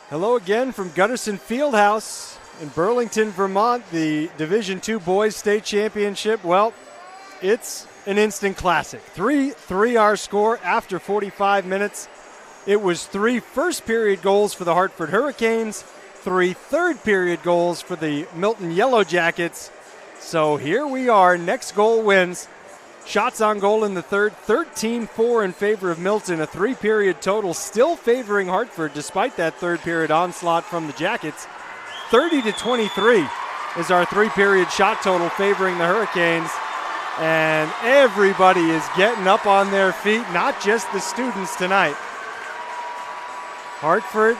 Hello again from Gutterson Fieldhouse in Burlington, Vermont. The Division II Boys State Championship. Well, it's an instant classic. 3-3 score after 45 minutes. It was 3 first-period goals for the Hartford Hurricanes, 3 third-period goals for the Milton Yellow Jackets. So here we are. Next goal wins. Shots on goal in the third, 13-4 in favor of Milton. A 3-period total still favoring Hartford despite that third-period onslaught from the Jackets. 30-23 is our 3-period shot total favoring the Hurricanes. And everybody is getting up on their feet, not just the students tonight. Hartford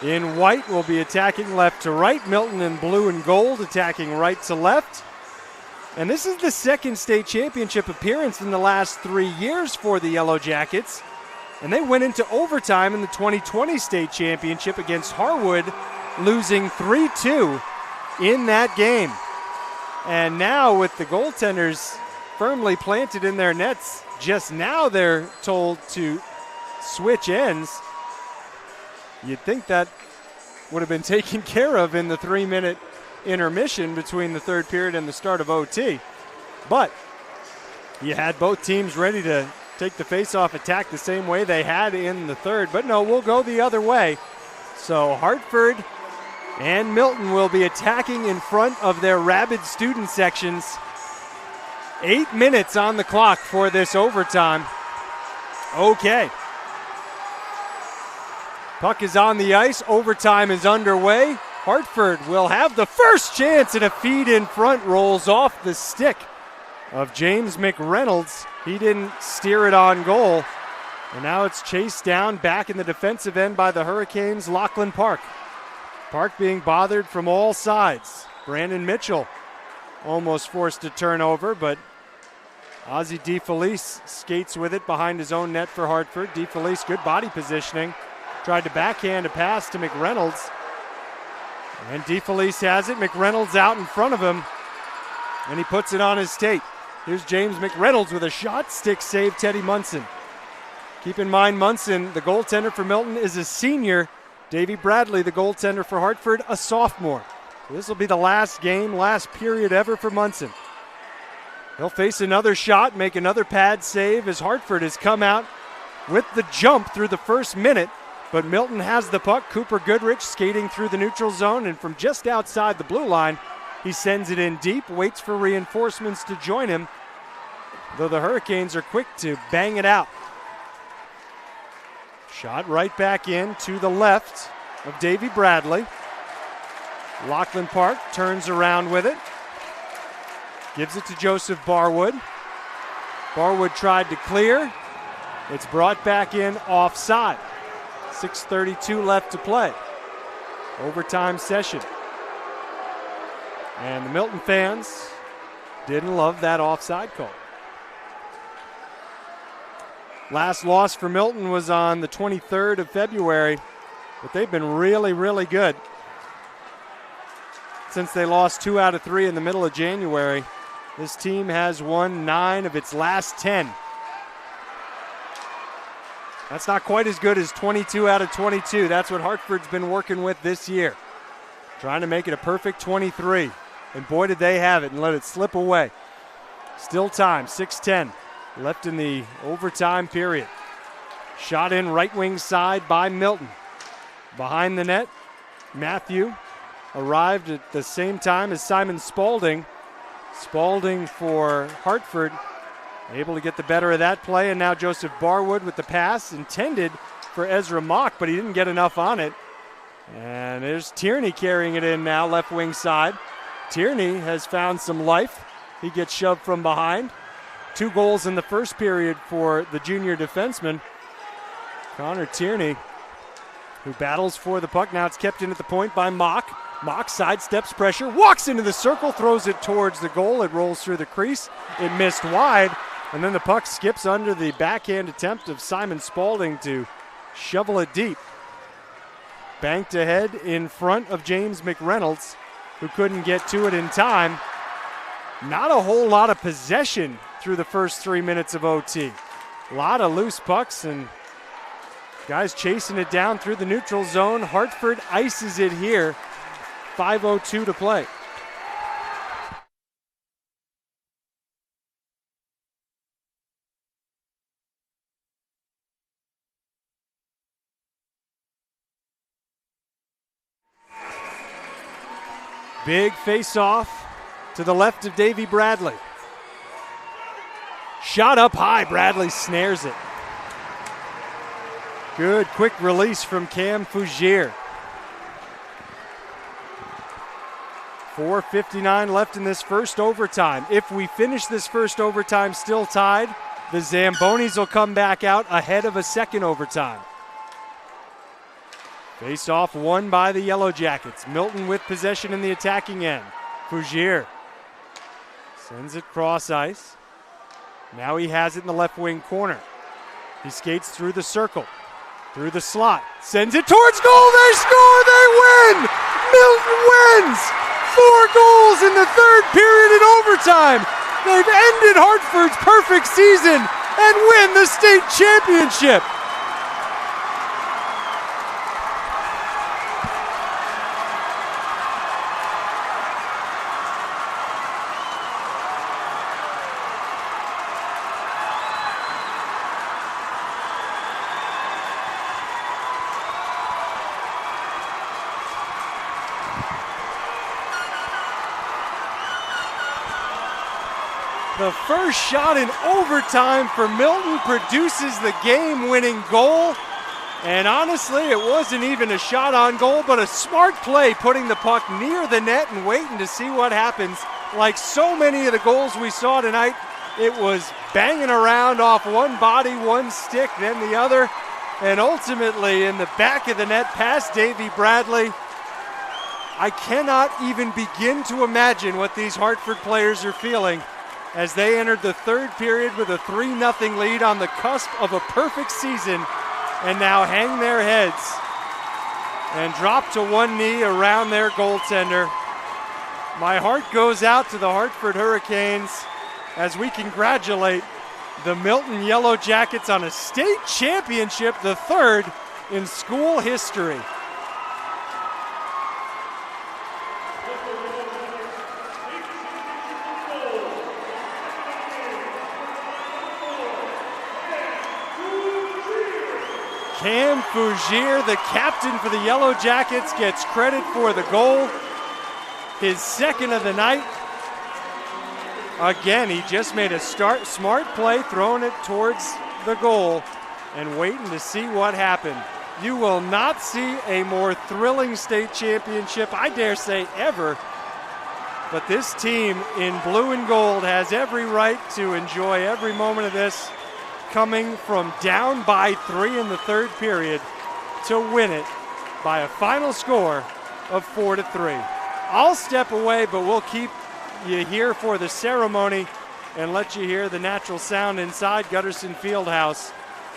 in white will be attacking left to right. Milton in blue and gold attacking right to left. And this is the second state championship appearance in the last 3 years for the Yellow Jackets. And they went into overtime in the 2020 state championship against Harwood, losing 3-2 in that game. And now with the goaltenders firmly planted in their nets, just now they're told to switch ends. You'd think that would have been taken care of in the 3-minute intermission between the third period and the start of OT. But you had both teams ready to take the face-off attack the same way they had in the third. But no, we'll go the other way. So Hartford and Milton will be attacking in front of their rabid student sections. 8 minutes on the clock for this overtime. Okay. Puck is on the ice. Overtime is underway. Hartford will have the first chance, and a feed in front rolls off the stick of James McReynolds. He didn't steer it on goal. And now it's chased down back in the defensive end by the Hurricanes, Lachlan Park. Park being bothered from all sides. Brandon Mitchell almost forced a turnover, but Ozzie DeFelice skates with it behind his own net for Hartford. DeFelice, good body positioning. Tried to backhand a pass to McReynolds. And DeFelice has it. McReynolds out in front of him. And he puts it on his tape. Here's James McReynolds with a shot. Stick save Teddy Munson. Keep in mind, Munson, the goaltender for Milton, is a senior. Davey Bradley, the goaltender for Hartford, a sophomore. So this will be the last game, last period ever for Munson. He'll face another shot, make another pad save as Hartford has come out with the jump through the first minute. But Milton has the puck. Cooper Goodrich skating through the neutral zone, and from just outside the blue line, he sends it in deep, waits for reinforcements to join him, though the Hurricanes are quick to bang it out. Shot right back in to the left of Davey Bradley. Lachlan Park turns around with it. Gives it to Joseph Barwood. Barwood tried to clear. It's brought back in offside. 6:32 left to play. Overtime session. And the Milton fans didn't love that offside call. Last loss for Milton was on the 23rd of February, but they've been really, really good since they lost 2 out of 3 in the middle of January. This team has won 9 of its last 10. That's not quite as good as 22 out of 22. That's what Hartford's been working with this year. Trying to make it a perfect 23. And boy, did they have it and let it slip away. Still time, 6:10 left in the overtime period. Shot in right wing side by Milton. Behind the net, Matthew arrived at the same time as Simon Spaulding. Spaulding for Hartford, able to get the better of that play, and now Joseph Barwood with the pass intended for Ezra Mock, but he didn't get enough on it. And there's Tierney carrying it in now, left wing side. Tierney has found some life. He gets shoved from behind. 2 goals in the first period for the junior defenseman, Connor Tierney, who battles for the puck. Now it's kept in at the point by Mock. Mock sidesteps pressure, walks into the circle, throws it towards the goal. It rolls through the crease. It missed wide. And then the puck skips under the backhand attempt of Simon Spaulding to shovel it deep. Banked ahead in front of James McReynolds, who couldn't get to it in time. Not a whole lot of possession through the first 3 minutes of OT. A lot of loose pucks, and Guys chasing it down through the neutral zone. Hartford ices it here. 5:02 to play. Big face-off to the left of Davy Bradley. Shot up high, Bradley snares it. Good quick release from Cam Fougier. 4:59 left in this first overtime. If we finish this first overtime still tied, the Zambonis will come back out ahead of a second overtime. Face-off won by the Yellow Jackets. Milton with possession in the attacking end. Fougier sends it cross ice. Now he has it in the left wing corner. He skates through the circle, through the slot, sends it towards goal. They score, they win! Milton wins! 4 goals in the third period in overtime. They've ended Hartford's perfect season and win the state championship. The first shot in overtime for Milton produces the game-winning goal. And honestly, it wasn't even a shot on goal, but a smart play putting the puck near the net and waiting to see what happens. Like so many of the goals we saw tonight, it was banging around off one body, one stick, then the other, and ultimately in the back of the net past Davy Bradley. I cannot even begin to imagine what these Hartford players are feeling as they entered the third period with a 3-0 lead on the cusp of a perfect season, and now hang their heads and drop to one knee around their goaltender. My heart goes out to the Hartford Hurricanes as we congratulate the Milton Yellow Jackets on a state championship, the third in school history. Cam Fougier, the captain for the Yellow Jackets, gets credit for the goal. His second of the night. Again, he just made a smart play, throwing it towards the goal and waiting to see what happened. You will not see a more thrilling state championship, I dare say, ever. But this team in blue and gold has every right to enjoy every moment of this, coming from down by 3 in the third period to win it by a final score of 4-3. I'll step away, but we'll keep you here for the ceremony and let you hear the natural sound inside Gutterson Fieldhouse.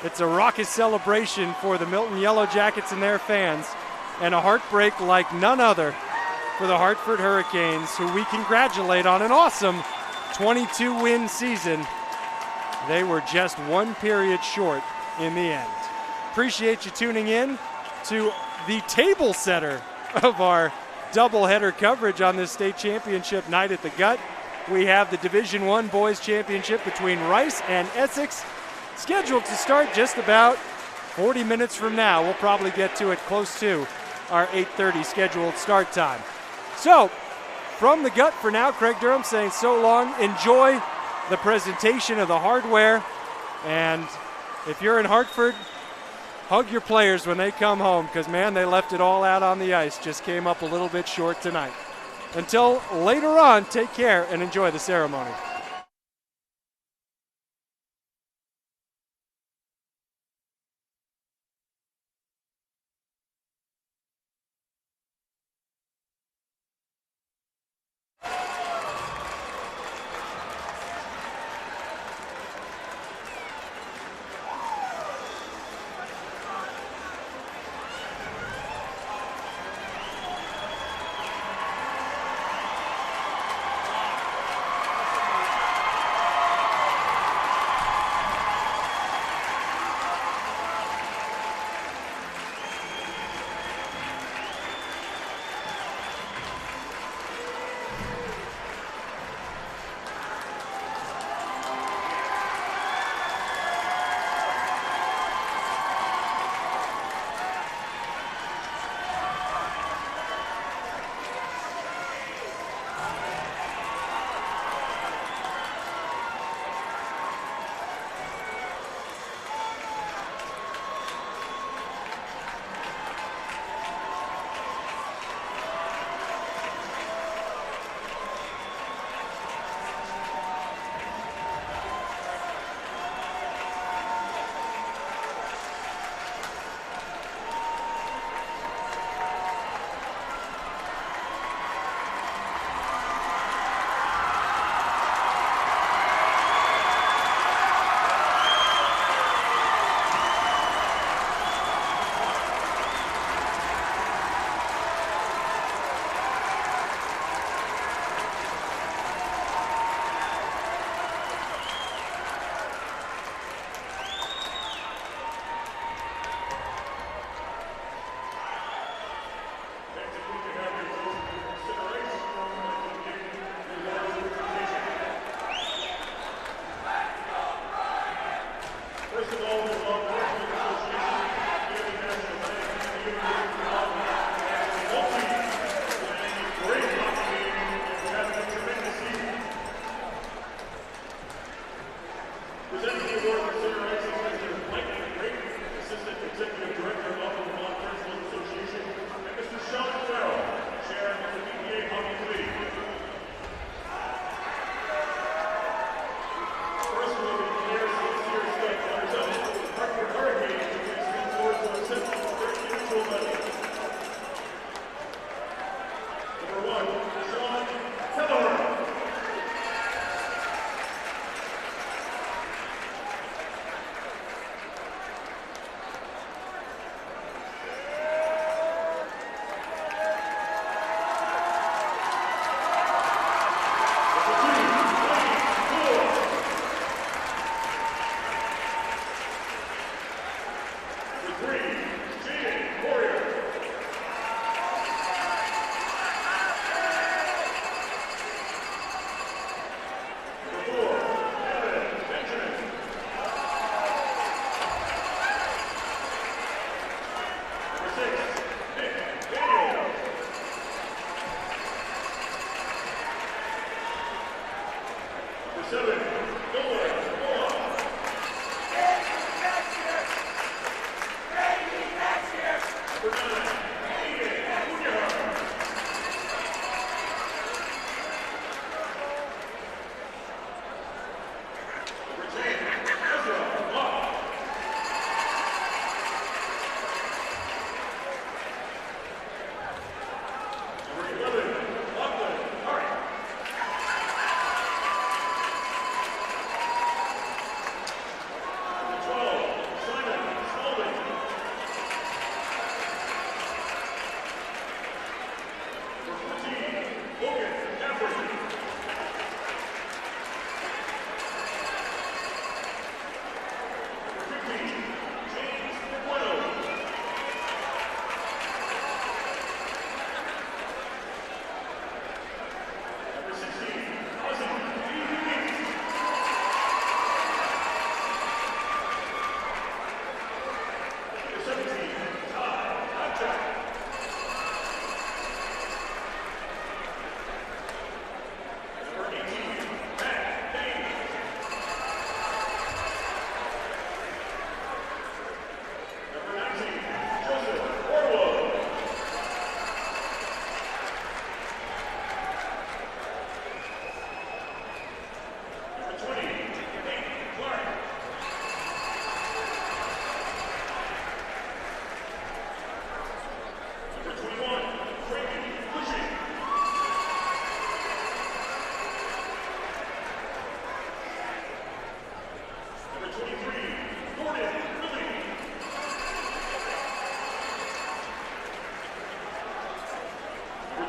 It's a raucous celebration for the Milton Yellow Jackets and their fans, and a heartbreak like none other for the Hartford Hurricanes, who we congratulate on an awesome 22-win season. They were just one period short in the end. Appreciate you tuning in to the table setter of our doubleheader coverage on this state championship night at the Gut. We have the Division I Boys Championship between Rice and Essex, scheduled to start just about 40 minutes from now. We'll probably get to it close to our 8:30 scheduled start time. So, from the Gut for now, Craig Durham saying so long. Enjoy the presentation of the hardware, and if you're in Hartford, hug your players when they come home, because man, they left it all out on the ice. Just came up a little bit short tonight. Until later on, take care and enjoy the ceremony.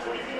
Number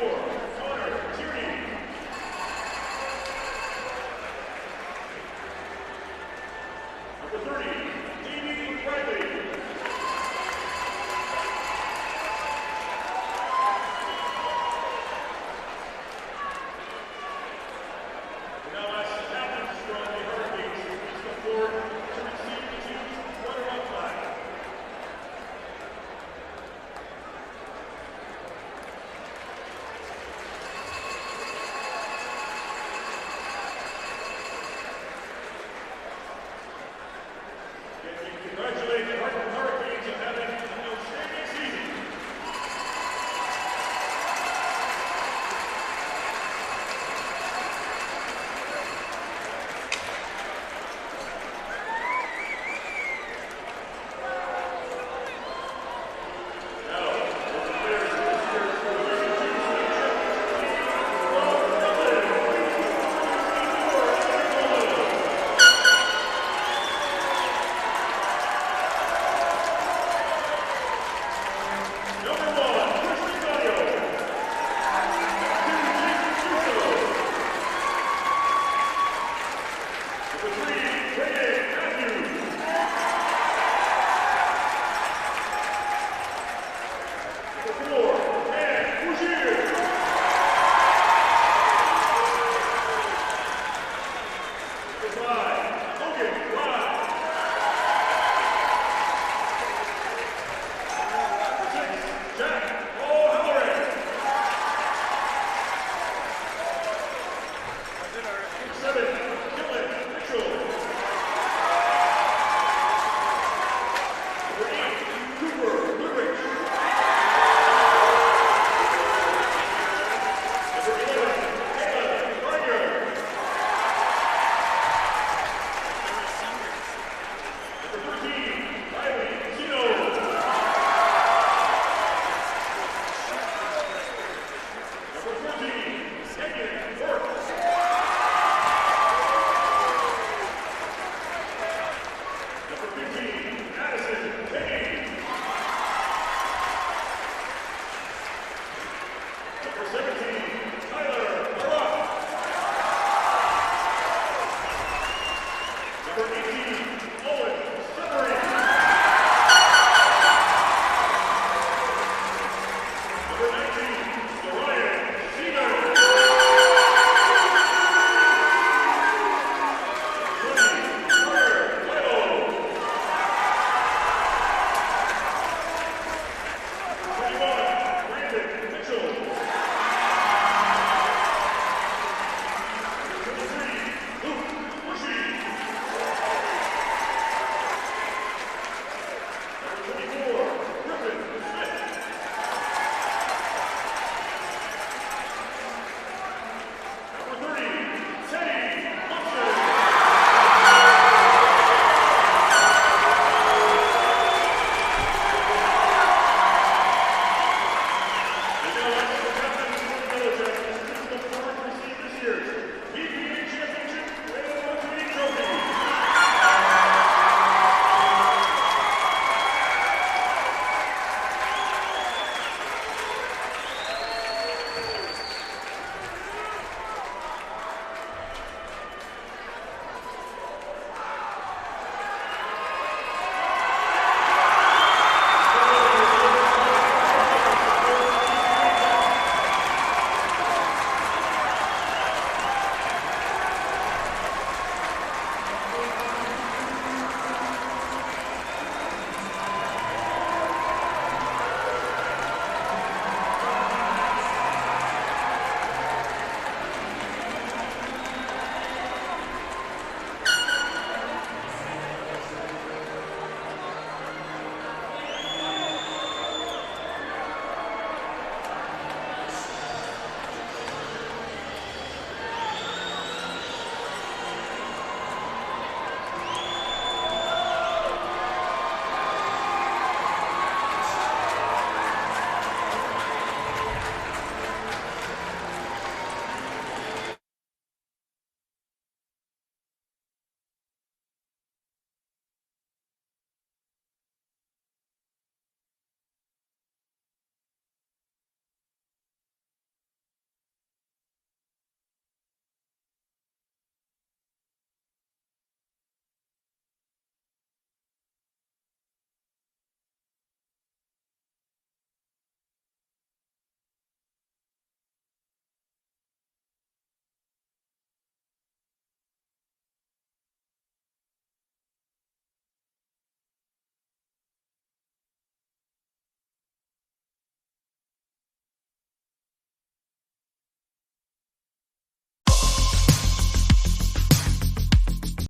7.